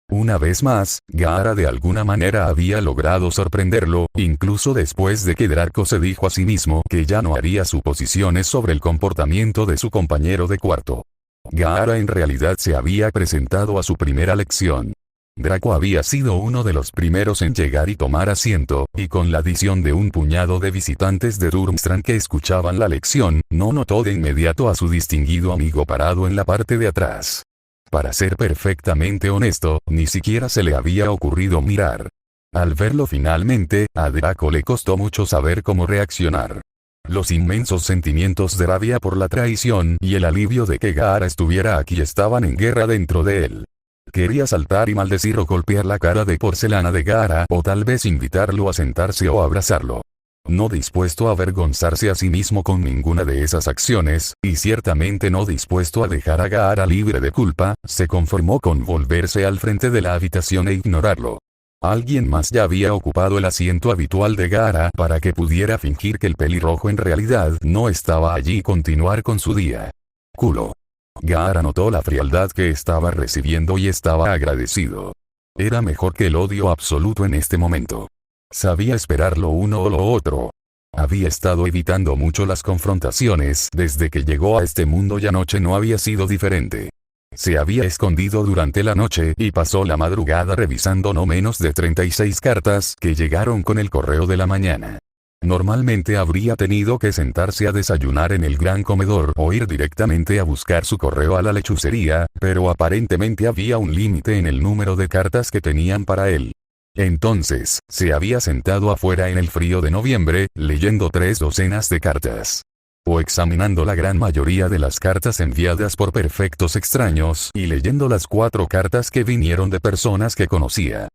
Una vez más, Gaara de alguna manera había logrado sorprenderlo, incluso después de que Draco se dijo a sí mismo que ya no haría suposiciones sobre el comportamiento de su compañero de cuarto. Gaara en realidad se había presentado a su primera lección. Draco había sido uno de los primeros en llegar y tomar asiento, y con la adición de un puñado de visitantes de Durmstrang que escuchaban la lección, no notó de inmediato a su distinguido amigo parado en la parte de atrás. Para ser perfectamente honesto, ni siquiera se le había ocurrido mirar. Al verlo finalmente, a Draco le costó mucho saber cómo reaccionar. Los inmensos sentimientos de rabia por la traición y el alivio de que Gaara estuviera aquí estaban en guerra dentro de él. Quería saltar y maldecir o golpear la cara de porcelana de Gaara o tal vez invitarlo a sentarse o abrazarlo. No dispuesto a avergonzarse a sí mismo con ninguna de esas acciones, y ciertamente no dispuesto a dejar a Gaara libre de culpa, se conformó con volverse al frente de la habitación e ignorarlo. Alguien más ya había ocupado el asiento habitual de Gaara para que pudiera fingir que el pelirrojo en realidad no estaba allí y continuar con su día. Culo. Gaara notó la frialdad que estaba recibiendo y estaba agradecido. Era mejor que el odio absoluto en este momento. Sabía esperar lo uno o lo otro. Había estado evitando mucho las confrontaciones desde que llegó a este mundo y anoche no había sido diferente. Se había escondido durante la noche y pasó la madrugada revisando no menos de 36 cartas que llegaron con el correo de la mañana. Normalmente habría tenido que sentarse a desayunar en el gran comedor o ir directamente a buscar su correo a la lechucería, pero aparentemente había un límite en el número de cartas que tenían para él. Entonces, se había sentado afuera en el frío de noviembre, leyendo 3 docenas de cartas. O examinando la gran mayoría de las cartas enviadas por perfectos extraños y leyendo las 4 cartas que vinieron de personas que conocía.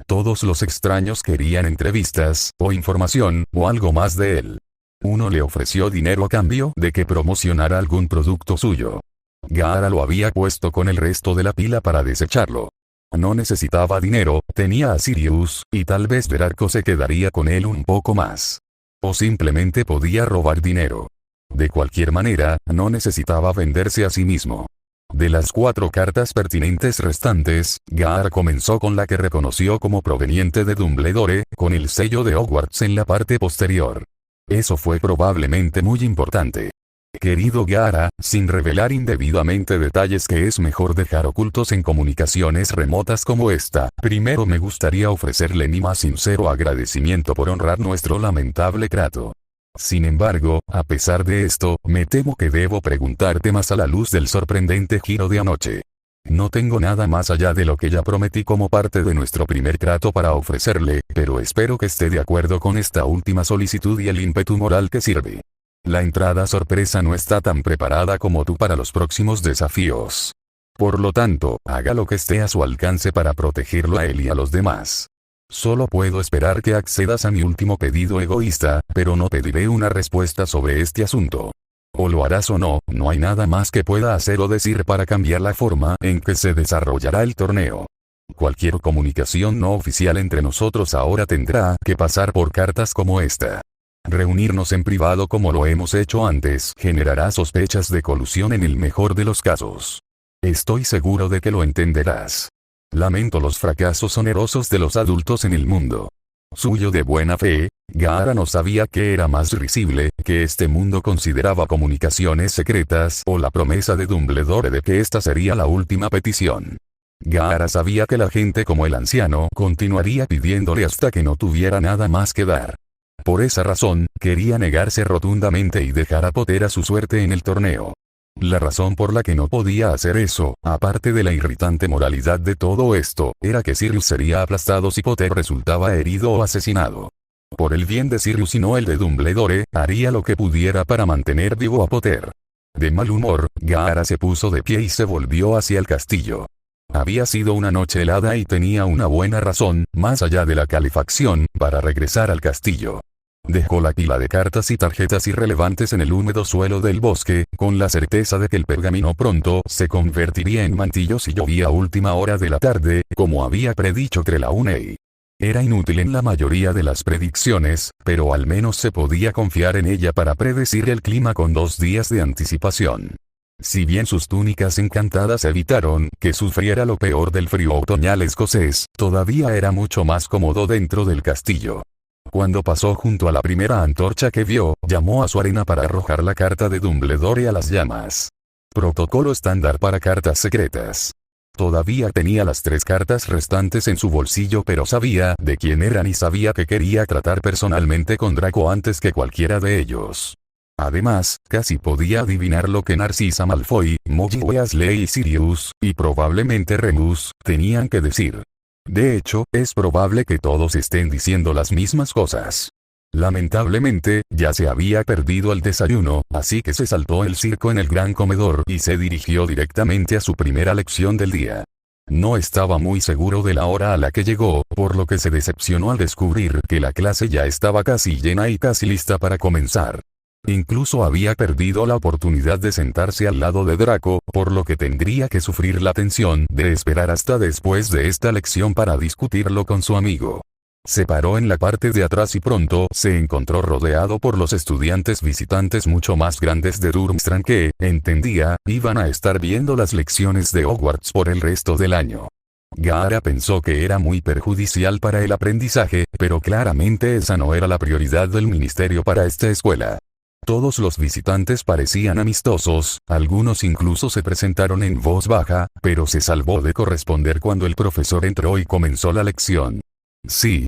Todos los extraños querían entrevistas, o información, o algo más de él. Uno le ofreció dinero a cambio de que promocionara algún producto suyo. Gaara lo había puesto con el resto de la pila para desecharlo. No necesitaba dinero, tenía a Sirius, y tal vez Draco se quedaría con él un poco más. O simplemente podía robar dinero. De cualquier manera, no necesitaba venderse a sí mismo. De las 4 cartas pertinentes restantes, Gaara comenzó con la que reconoció como proveniente de Dumbledore, con el sello de Hogwarts en la parte posterior. Eso fue probablemente muy importante. Querido Gaara, sin revelar indebidamente detalles que es mejor dejar ocultos en comunicaciones remotas como esta, primero me gustaría ofrecerle mi más sincero agradecimiento por honrar nuestro lamentable trato. Sin embargo, a pesar de esto, me temo que debo preguntarte más a la luz del sorprendente giro de anoche. No tengo nada más allá de lo que ya prometí como parte de nuestro primer trato para ofrecerle, pero espero que esté de acuerdo con esta última solicitud y el ímpetu moral que sirve. La entrada sorpresa no está tan preparada como tú para los próximos desafíos. Por lo tanto, haga lo que esté a su alcance para protegerlo a él y a los demás. Solo puedo esperar que accedas a mi último pedido egoísta, pero no pediré una respuesta sobre este asunto. O lo harás o no, no hay nada más que pueda hacer o decir para cambiar la forma en que se desarrollará el torneo. Cualquier comunicación no oficial entre nosotros ahora tendrá que pasar por cartas como esta. Reunirnos en privado como lo hemos hecho antes generará sospechas de colusión en el mejor de los casos. Estoy seguro de que lo entenderás. Lamento los fracasos onerosos de los adultos en el mundo. Suyo de buena fe, Gaara no sabía qué era más risible, que este mundo consideraba comunicaciones secretas o la promesa de Dumbledore de que esta sería la última petición. Gaara sabía que la gente como el anciano continuaría pidiéndole hasta que no tuviera nada más que dar. Por esa razón, quería negarse rotundamente y dejar a Potter a su suerte en el torneo. La razón por la que no podía hacer eso, aparte de la irritante moralidad de todo esto, era que Sirius sería aplastado si Potter resultaba herido o asesinado. Por el bien de Sirius y no el de Dumbledore, haría lo que pudiera para mantener vivo a Potter. De mal humor, Gaara se puso de pie y se volvió hacia el castillo. Había sido una noche helada y tenía una buena razón, más allá de la calefacción, para regresar al castillo. Dejó la pila de cartas y tarjetas irrelevantes en el húmedo suelo del bosque, con la certeza de que el pergamino pronto se convertiría en mantillo si llovía a última hora de la tarde, como había predicho Trelawney. Era inútil en la mayoría de las predicciones, pero al menos se podía confiar en ella para predecir el clima con 2 días de anticipación. Si bien sus túnicas encantadas evitaron que sufriera lo peor del frío otoñal escocés, todavía era mucho más cómodo dentro del castillo. Cuando pasó junto a la primera antorcha que vio, llamó a su arena para arrojar la carta de Dumbledore a las llamas. Protocolo estándar para cartas secretas. Todavía tenía las 3 cartas restantes en su bolsillo, pero sabía de quién eran y sabía que quería tratar personalmente con Draco antes que cualquiera de ellos. Además, casi podía adivinar lo que Narcissa Malfoy, Molly Weasley y Sirius, y probablemente Remus, tenían que decir. De hecho, es probable que todos estén diciendo las mismas cosas. Lamentablemente, ya se había perdido el desayuno, así que se saltó el circo en el gran comedor y se dirigió directamente a su primera lección del día. No estaba muy seguro de la hora a la que llegó, por lo que se decepcionó al descubrir que la clase ya estaba casi llena y casi lista para comenzar. Incluso había perdido la oportunidad de sentarse al lado de Draco, por lo que tendría que sufrir la tensión de esperar hasta después de esta lección para discutirlo con su amigo. Se paró en la parte de atrás y pronto se encontró rodeado por los estudiantes visitantes mucho más grandes de Durmstrang que, entendía, iban a estar viendo las lecciones de Hogwarts por el resto del año. Gaara pensó que era muy perjudicial para el aprendizaje, pero claramente esa no era la prioridad del ministerio para esta escuela. Todos los visitantes parecían amistosos, algunos incluso se presentaron en voz baja, pero se salvó de corresponder cuando el profesor entró y comenzó la lección. Sí,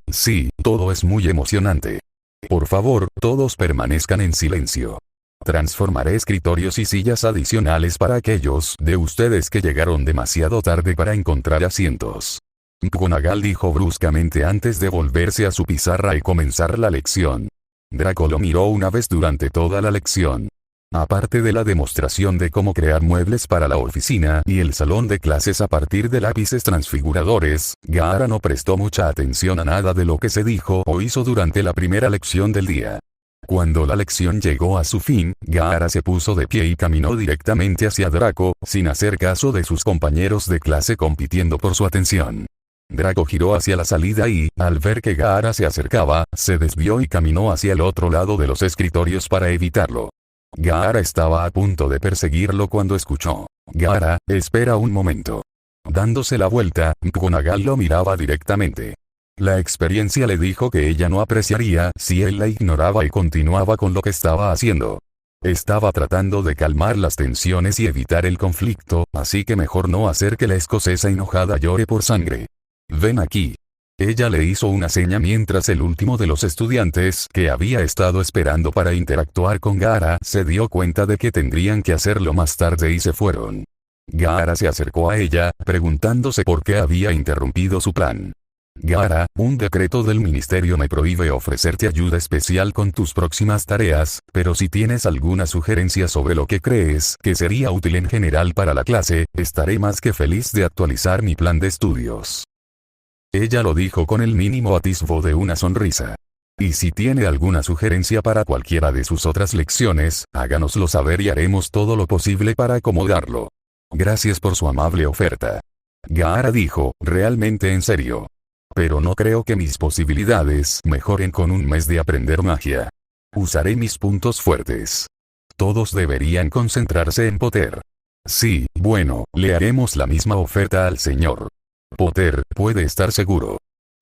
todo es muy emocionante. Por favor, todos permanezcan en silencio. Transformaré escritorios y sillas adicionales para aquellos de ustedes que llegaron demasiado tarde para encontrar asientos. McGonagall dijo bruscamente antes de volverse a su pizarra y comenzar la lección. Draco lo miró una vez durante toda la lección. Aparte de la demostración de cómo crear muebles para la oficina y el salón de clases a partir de lápices transfiguradores, Gaara no prestó mucha atención a nada de lo que se dijo o hizo durante la primera lección del día. Cuando la lección llegó a su fin, Gaara se puso de pie y caminó directamente hacia Draco, sin hacer caso de sus compañeros de clase compitiendo por su atención. Draco giró hacia la salida y, al ver que Gaara se acercaba, se desvió y caminó hacia el otro lado de los escritorios para evitarlo. Gaara estaba a punto de perseguirlo cuando escuchó. Gaara, espera un momento. Dándose la vuelta, McGonagall lo miraba directamente. La experiencia le dijo que ella no apreciaría si él la ignoraba y continuaba con lo que estaba haciendo. Estaba tratando de calmar las tensiones y evitar el conflicto, así que mejor no hacer que la escocesa enojada llore por sangre. Ven aquí. Ella le hizo una seña mientras el último de los estudiantes que había estado esperando para interactuar con Gaara se dio cuenta de que tendrían que hacerlo más tarde y se fueron. Gaara se acercó a ella, preguntándose por qué había interrumpido su plan. Gaara, un decreto del ministerio me prohíbe ofrecerte ayuda especial con tus próximas tareas, pero si tienes alguna sugerencia sobre lo que crees que sería útil en general para la clase, estaré más que feliz de actualizar mi plan de estudios. Ella lo dijo con el mínimo atisbo de una sonrisa. Y si tiene alguna sugerencia para cualquiera de sus otras lecciones, háganoslo saber y haremos todo lo posible para acomodarlo. Gracias por su amable oferta. Gaara dijo, realmente en serio. Pero no creo que mis posibilidades mejoren con un mes de aprender magia. Usaré mis puntos fuertes. Todos deberían concentrarse en Potter. Sí, bueno, le haremos la misma oferta al señor Potter, puede estar seguro.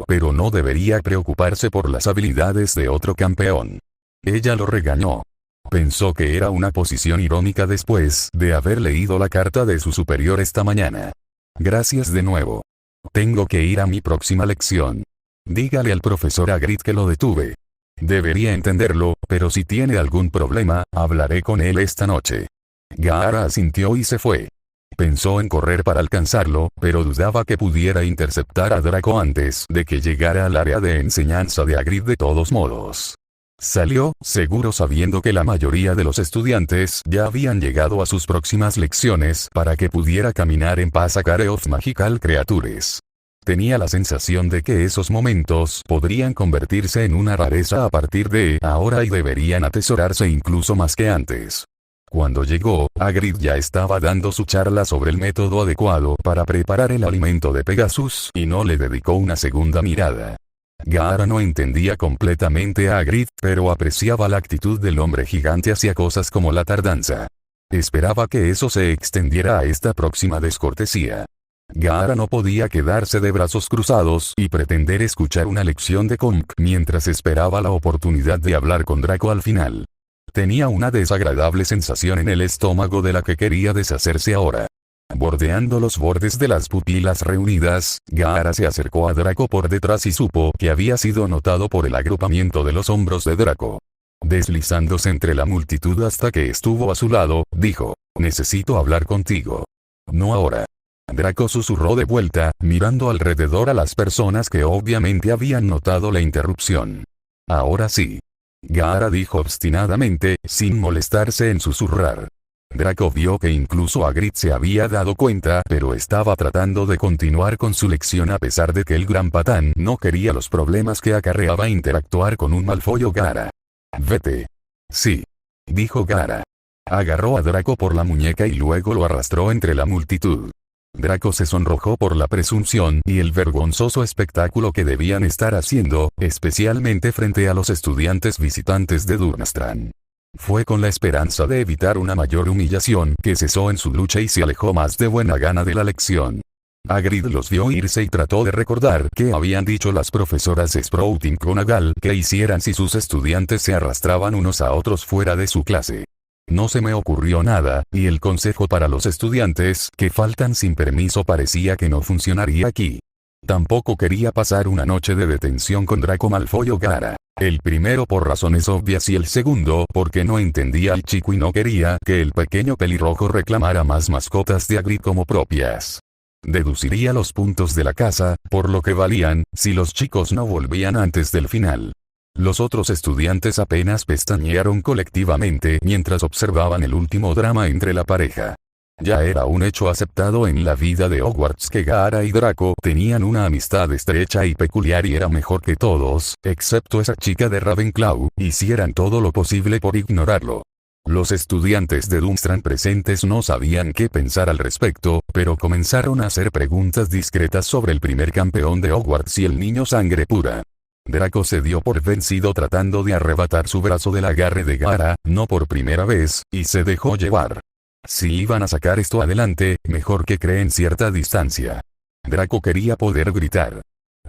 Pero no debería preocuparse por las habilidades de otro campeón. Ella lo regañó. Pensó que era una posición irónica después de haber leído la carta de su superior esta mañana. Gracias de nuevo. Tengo que ir a mi próxima lección. Dígale al profesor Hagrid que lo detuve. Debería entenderlo, pero si tiene algún problema, hablaré con él esta noche. Gaara asintió y se fue. Pensó en correr para alcanzarlo, pero dudaba que pudiera interceptar a Draco antes de que llegara al área de enseñanza de Hagrid de todos modos. Salió, seguro sabiendo que la mayoría de los estudiantes ya habían llegado a sus próximas lecciones para que pudiera caminar en paz a Care of Magical Creatures. Tenía la sensación de que esos momentos podrían convertirse en una rareza a partir de ahora y deberían atesorarse incluso más que antes. Cuando llegó, Hagrid ya estaba dando su charla sobre el método adecuado para preparar el alimento de Pegasus y no le dedicó una segunda mirada. Gaara no entendía completamente a Hagrid, pero apreciaba la actitud del hombre gigante hacia cosas como la tardanza. Esperaba que eso se extendiera a esta próxima descortesía. Gaara no podía quedarse de brazos cruzados y pretender escuchar una lección de Conk mientras esperaba la oportunidad de hablar con Draco al final. Tenía una desagradable sensación en el estómago de la que quería deshacerse ahora. Bordeando los bordes de las pupilas reunidas, Gaara se acercó a Draco por detrás y supo que había sido notado por el agrupamiento de los hombros de Draco. Deslizándose entre la multitud hasta que estuvo a su lado, dijo, necesito hablar contigo. No ahora. Draco susurró de vuelta, mirando alrededor a las personas que obviamente habían notado la interrupción. Ahora sí. Gaara dijo obstinadamente, sin molestarse en susurrar. Draco vio que incluso Hagrid se había dado cuenta, pero estaba tratando de continuar con su lección a pesar de que el gran patán no quería los problemas que acarreaba interactuar con un Malfoy o Gaara. «Vete». «Sí», dijo Gaara. Agarró a Draco por la muñeca y luego lo arrastró entre la multitud. Draco se sonrojó por la presunción y el vergonzoso espectáculo que debían estar haciendo, especialmente frente a los estudiantes visitantes de Durmstrang. Fue con la esperanza de evitar una mayor humillación que cesó en su lucha y se alejó más de buena gana de la lección. Hagrid los vio irse y trató de recordar qué habían dicho las profesoras Sprout y McGonagall que hicieran si sus estudiantes se arrastraban unos a otros fuera de su clase. No se me ocurrió nada, y el consejo para los estudiantes que faltan sin permiso parecía que no funcionaría aquí. Tampoco quería pasar una noche de detención con Draco Malfoy o Gaara. El primero por razones obvias y el segundo porque no entendía al chico y no quería que el pequeño pelirrojo reclamara más mascotas de Hagrid como propias. Deduciría los puntos de la casa, por lo que valían, si los chicos no volvían antes del final. Los otros estudiantes apenas pestañearon colectivamente mientras observaban el último drama entre la pareja. Ya era un hecho aceptado en la vida de Hogwarts que Gaara y Draco tenían una amistad estrecha y peculiar y era mejor que todos, excepto esa chica de Ravenclaw, hicieran todo lo posible por ignorarlo. Los estudiantes de Durmstrang presentes no sabían qué pensar al respecto, pero comenzaron a hacer preguntas discretas sobre el primer campeón de Hogwarts y el niño sangre pura. Draco se dio por vencido tratando de arrebatar su brazo del agarre de Gaara, no por primera vez, y se dejó llevar. Si iban a sacar esto adelante, mejor que creen cierta distancia. Draco quería poder gritar.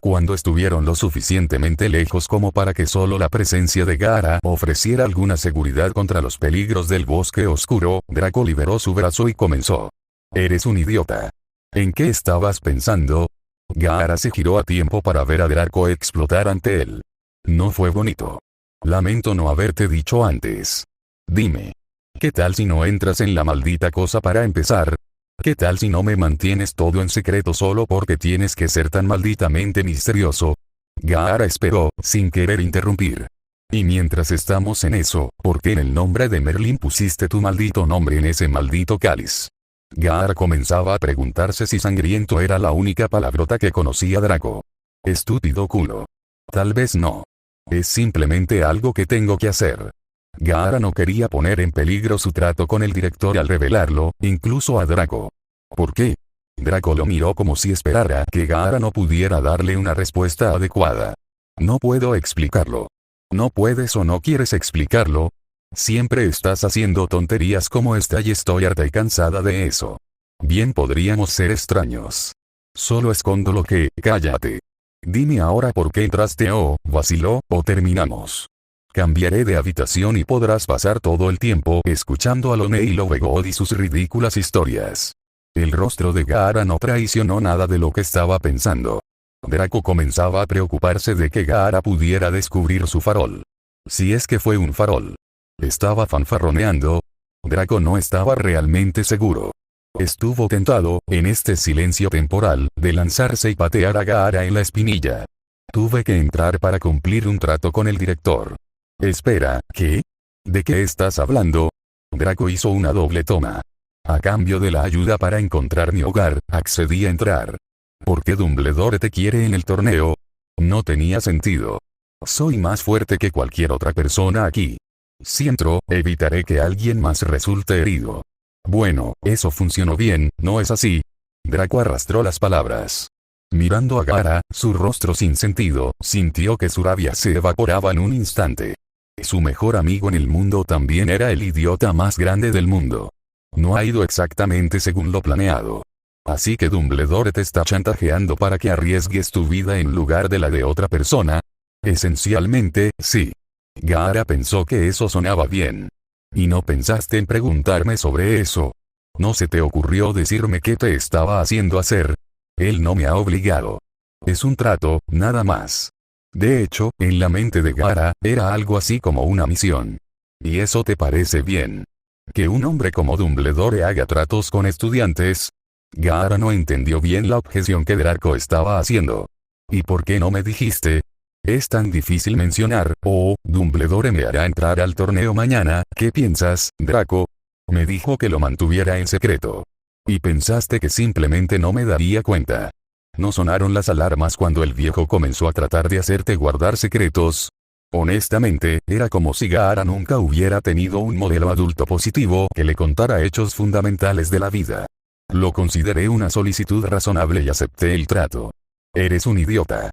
Cuando estuvieron lo suficientemente lejos como para que solo la presencia de Gaara ofreciera alguna seguridad contra los peligros del bosque oscuro, Draco liberó su brazo y comenzó. «Eres un idiota. ¿En qué estabas pensando?» Gaara se giró a tiempo para ver a Draco explotar ante él. «No fue bonito. Lamento no haberte dicho antes. Dime. ¿Qué tal si no entras en la maldita cosa para empezar? ¿Qué tal si no me mantienes todo en secreto solo porque tienes que ser tan malditamente misterioso?» Gaara esperó, sin querer interrumpir. «Y mientras estamos en eso, ¿por qué en el nombre de Merlín pusiste tu maldito nombre en ese maldito cáliz?» Gaara comenzaba a preguntarse si sangriento era la única palabrota que conocía Draco. «Estúpido culo. Tal vez no. Es simplemente algo que tengo que hacer». Gaara no quería poner en peligro su trato con el director al revelarlo, incluso a Draco. ¿Por qué? Draco lo miró como si esperara que Gaara no pudiera darle una respuesta adecuada. «No puedo explicarlo». «¿No puedes o no quieres explicarlo? Siempre estás haciendo tonterías como esta y estoy harta y cansada de eso. Bien podríamos ser extraños. Solo escondo lo que, cállate. Dime ahora por qué entraste o, vaciló, o terminamos. Cambiaré de habitación y podrás pasar todo el tiempo escuchando a Lone y Lovegod y sus ridículas historias». El rostro de Gaara no traicionó nada de lo que estaba pensando. Draco comenzaba a preocuparse de que Gaara pudiera descubrir su farol. Si es que fue un farol. Estaba fanfarroneando. Draco no estaba realmente seguro. Estuvo tentado, en este silencio temporal, de lanzarse y patear a Gaara en la espinilla. «Tuve que entrar para cumplir un trato con el director». «Espera, ¿qué? ¿De qué estás hablando?» Draco hizo una doble toma. «A cambio de la ayuda para encontrar mi hogar, accedí a entrar. ¿Por qué Dumbledore te quiere en el torneo? No tenía sentido. Soy más fuerte que cualquier otra persona aquí. Si entro, evitaré que alguien más resulte herido». «Bueno, eso funcionó bien, ¿no es así?» Draco arrastró las palabras. Mirando a Gaara, su rostro sin sentido, sintió que su rabia se evaporaba en un instante. Su mejor amigo en el mundo también era el idiota más grande del mundo. No ha ido exactamente según lo planeado. Así que Dumbledore te está chantajeando para que arriesgues tu vida en lugar de la de otra persona. Esencialmente, sí. Gaara pensó que eso sonaba bien. ¿Y no pensaste en preguntarme sobre eso? ¿No se te ocurrió decirme qué te estaba haciendo hacer? Él no me ha obligado. Es un trato, nada más. De hecho, en la mente de Gaara, era algo así como una misión. ¿Y eso te parece bien? ¿Que un hombre como Dumbledore haga tratos con estudiantes? Gaara no entendió bien la objeción que Draco estaba haciendo. ¿Y por qué no me dijiste? Es tan difícil mencionar. Oh, Dumbledore me hará entrar al torneo mañana. ¿Qué piensas, Draco? Me dijo que lo mantuviera en secreto. Y pensaste que simplemente no me daría cuenta. ¿No sonaron las alarmas cuando el viejo comenzó a tratar de hacerte guardar secretos? Honestamente, era como si Gaara nunca hubiera tenido un modelo adulto positivo que le contara hechos fundamentales de la vida. Lo consideré una solicitud razonable y acepté el trato. Eres un idiota.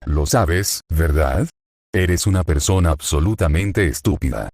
Lo sabes, ¿verdad? Eres una persona absolutamente estúpida.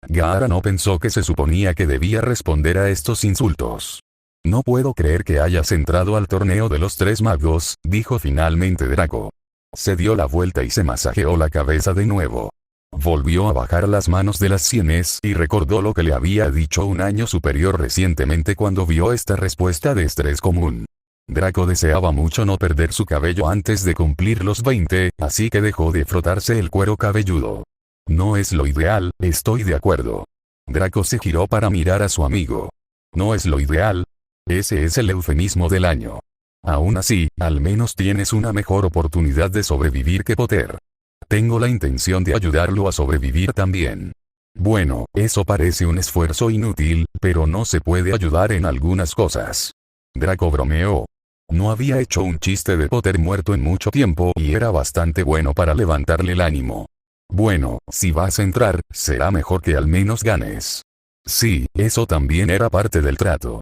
Gaara no pensó que se suponía que debía responder a estos insultos. No puedo creer que hayas entrado al torneo de los tres magos, dijo finalmente Draco. Se dio la vuelta y se masajeó la cabeza de nuevo. Volvió a bajar las manos de las sienes y recordó lo que le había dicho un año superior recientemente cuando vio esta respuesta de estrés común. Draco deseaba mucho no perder su cabello antes de cumplir los 20, así que dejó de frotarse el cuero cabelludo. No es lo ideal, estoy de acuerdo. Draco se giró para mirar a su amigo. No es lo ideal. Ese es el eufemismo del año. Aún así, al menos tienes una mejor oportunidad de sobrevivir que Potter. Tengo la intención de ayudarlo a sobrevivir también. Bueno, eso parece un esfuerzo inútil, pero no se puede ayudar en algunas cosas. Draco bromeó. No había hecho un chiste de Potter muerto en mucho tiempo y era bastante bueno para levantarle el ánimo. Bueno, si vas a entrar, será mejor que al menos ganes. Sí, eso también era parte del trato.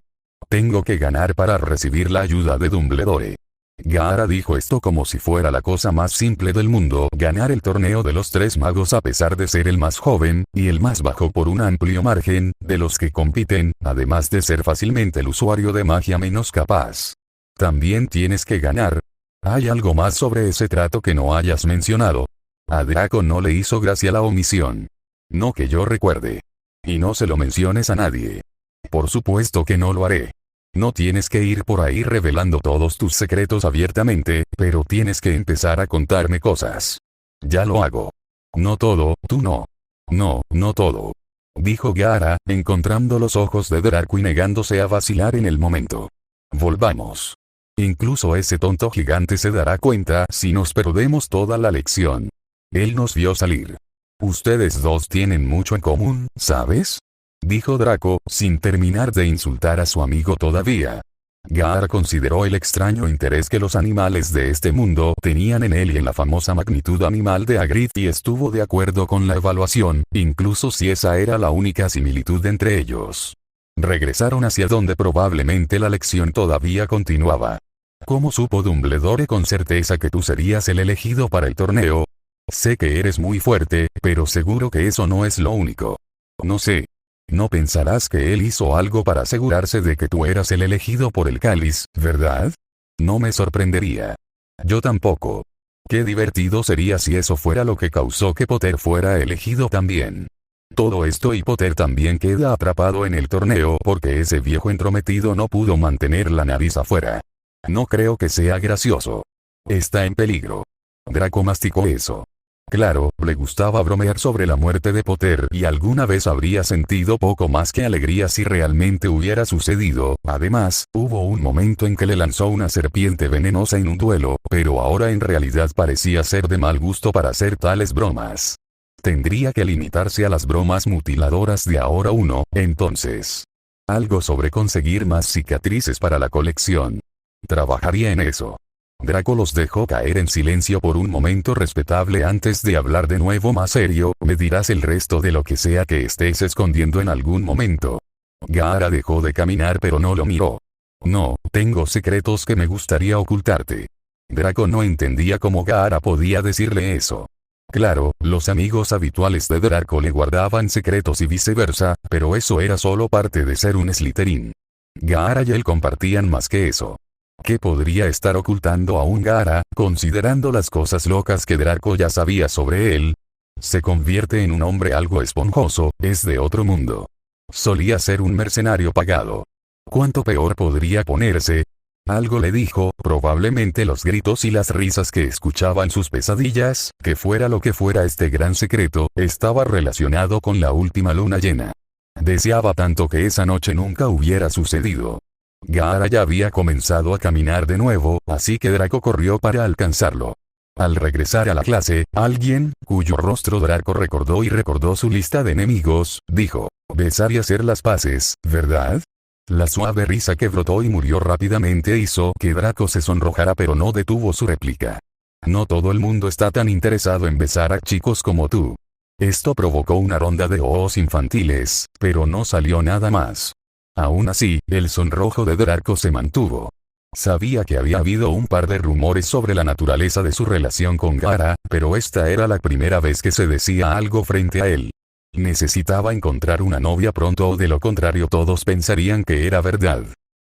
Tengo que ganar para recibir la ayuda de Dumbledore. Gaara dijo esto como si fuera la cosa más simple del mundo, ganar el torneo de los tres magos a pesar de ser el más joven, y el más bajo por un amplio margen, de los que compiten, además de ser fácilmente el usuario de magia menos capaz. También tienes que ganar. ¿Hay algo más sobre ese trato que no hayas mencionado? A Draco no le hizo gracia la omisión. No que yo recuerde. Y no se lo menciones a nadie. Por supuesto que no lo haré. No tienes que ir por ahí revelando todos tus secretos abiertamente, pero tienes que empezar a contarme cosas. Ya lo hago. No todo, tú no. No, no todo. Dijo Gaara, encontrando los ojos de Draco y negándose a vacilar en el momento. Volvamos. Incluso ese tonto gigante se dará cuenta si nos perdemos toda la lección. Él nos vio salir. Ustedes dos tienen mucho en común, ¿sabes? Dijo Draco, sin terminar de insultar a su amigo todavía. Gaara consideró el extraño interés que los animales de este mundo tenían en él y en la famosa magnitud animal de Hagrid y estuvo de acuerdo con la evaluación, incluso si esa era la única similitud entre ellos. Regresaron hacia donde probablemente la lección todavía continuaba. ¿Cómo supo Dumbledore con certeza que tú serías el elegido para el torneo? Sé que eres muy fuerte, pero seguro que eso no es lo único. No sé. No pensarás que él hizo algo para asegurarse de que tú eras el elegido por el cáliz, ¿verdad? No me sorprendería. Yo tampoco. Qué divertido sería si eso fuera lo que causó que Potter fuera elegido también. Todo esto y Potter también queda atrapado en el torneo porque ese viejo entrometido no pudo mantener la nariz afuera. No creo que sea gracioso. Está en peligro. Draco masticó eso. Claro, le gustaba bromear sobre la muerte de Potter y alguna vez habría sentido poco más que alegría si realmente hubiera sucedido. Además, hubo un momento en que le lanzó una serpiente venenosa en un duelo, pero ahora en realidad parecía ser de mal gusto para hacer tales bromas. Tendría que limitarse a las bromas mutiladoras de ahora entonces. Algo sobre conseguir más cicatrices para la colección. Trabajaría en eso. Draco los dejó caer en silencio por un momento respetable antes de hablar de nuevo más serio. Me dirás el resto de lo que sea que estés escondiendo en algún momento. Gaara dejó de caminar pero no lo miró. No, tengo secretos que me gustaría ocultarte. Draco no entendía cómo Gaara podía decirle eso. Claro, los amigos habituales de Draco le guardaban secretos y viceversa, pero eso era solo parte de ser un Slytherin. Gaara y él compartían más que eso. ¿Qué podría estar ocultando aún Gaara, considerando las cosas locas que Draco ya sabía sobre él? Se convierte en un hombre algo esponjoso, es de otro mundo. Solía ser un mercenario pagado. ¿Cuánto peor podría ponerse? Algo le dijo, probablemente los gritos y las risas que escuchaba en sus pesadillas, que fuera lo que fuera este gran secreto, estaba relacionado con la última luna llena. Deseaba tanto que esa noche nunca hubiera sucedido. Gaara ya había comenzado a caminar de nuevo, así que Draco corrió para alcanzarlo. Al regresar a la clase, alguien, cuyo rostro Draco recordó su lista de enemigos, dijo: besar y hacer las paces, ¿verdad? La suave risa que brotó y murió rápidamente hizo que Draco se sonrojara, pero no detuvo su réplica. No todo el mundo está tan interesado en besar a chicos como tú. Esto provocó una ronda de ohos infantiles, pero no salió nada más. Aún así, el sonrojo de Draco se mantuvo. Sabía que había habido un par de rumores sobre la naturaleza de su relación con Gaara, pero esta era la primera vez que se decía algo frente a él. Necesitaba encontrar una novia pronto, o de lo contrario todos pensarían que era verdad.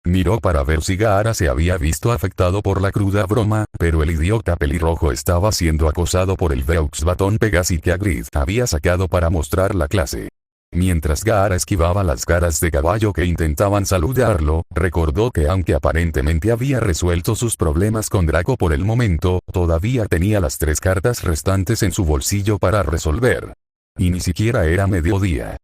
Miró para ver si Gaara se había visto afectado por la cruda broma, pero el idiota pelirrojo estaba siendo acosado por el Deux Bâtons Pegasi que Hagrid había sacado para mostrar la clase. Mientras Gaara esquivaba las caras de caballo que intentaban saludarlo, recordó que aunque aparentemente había resuelto sus problemas con Draco por el momento, todavía tenía las 3 cartas restantes en su bolsillo para resolver. Y ni siquiera era mediodía.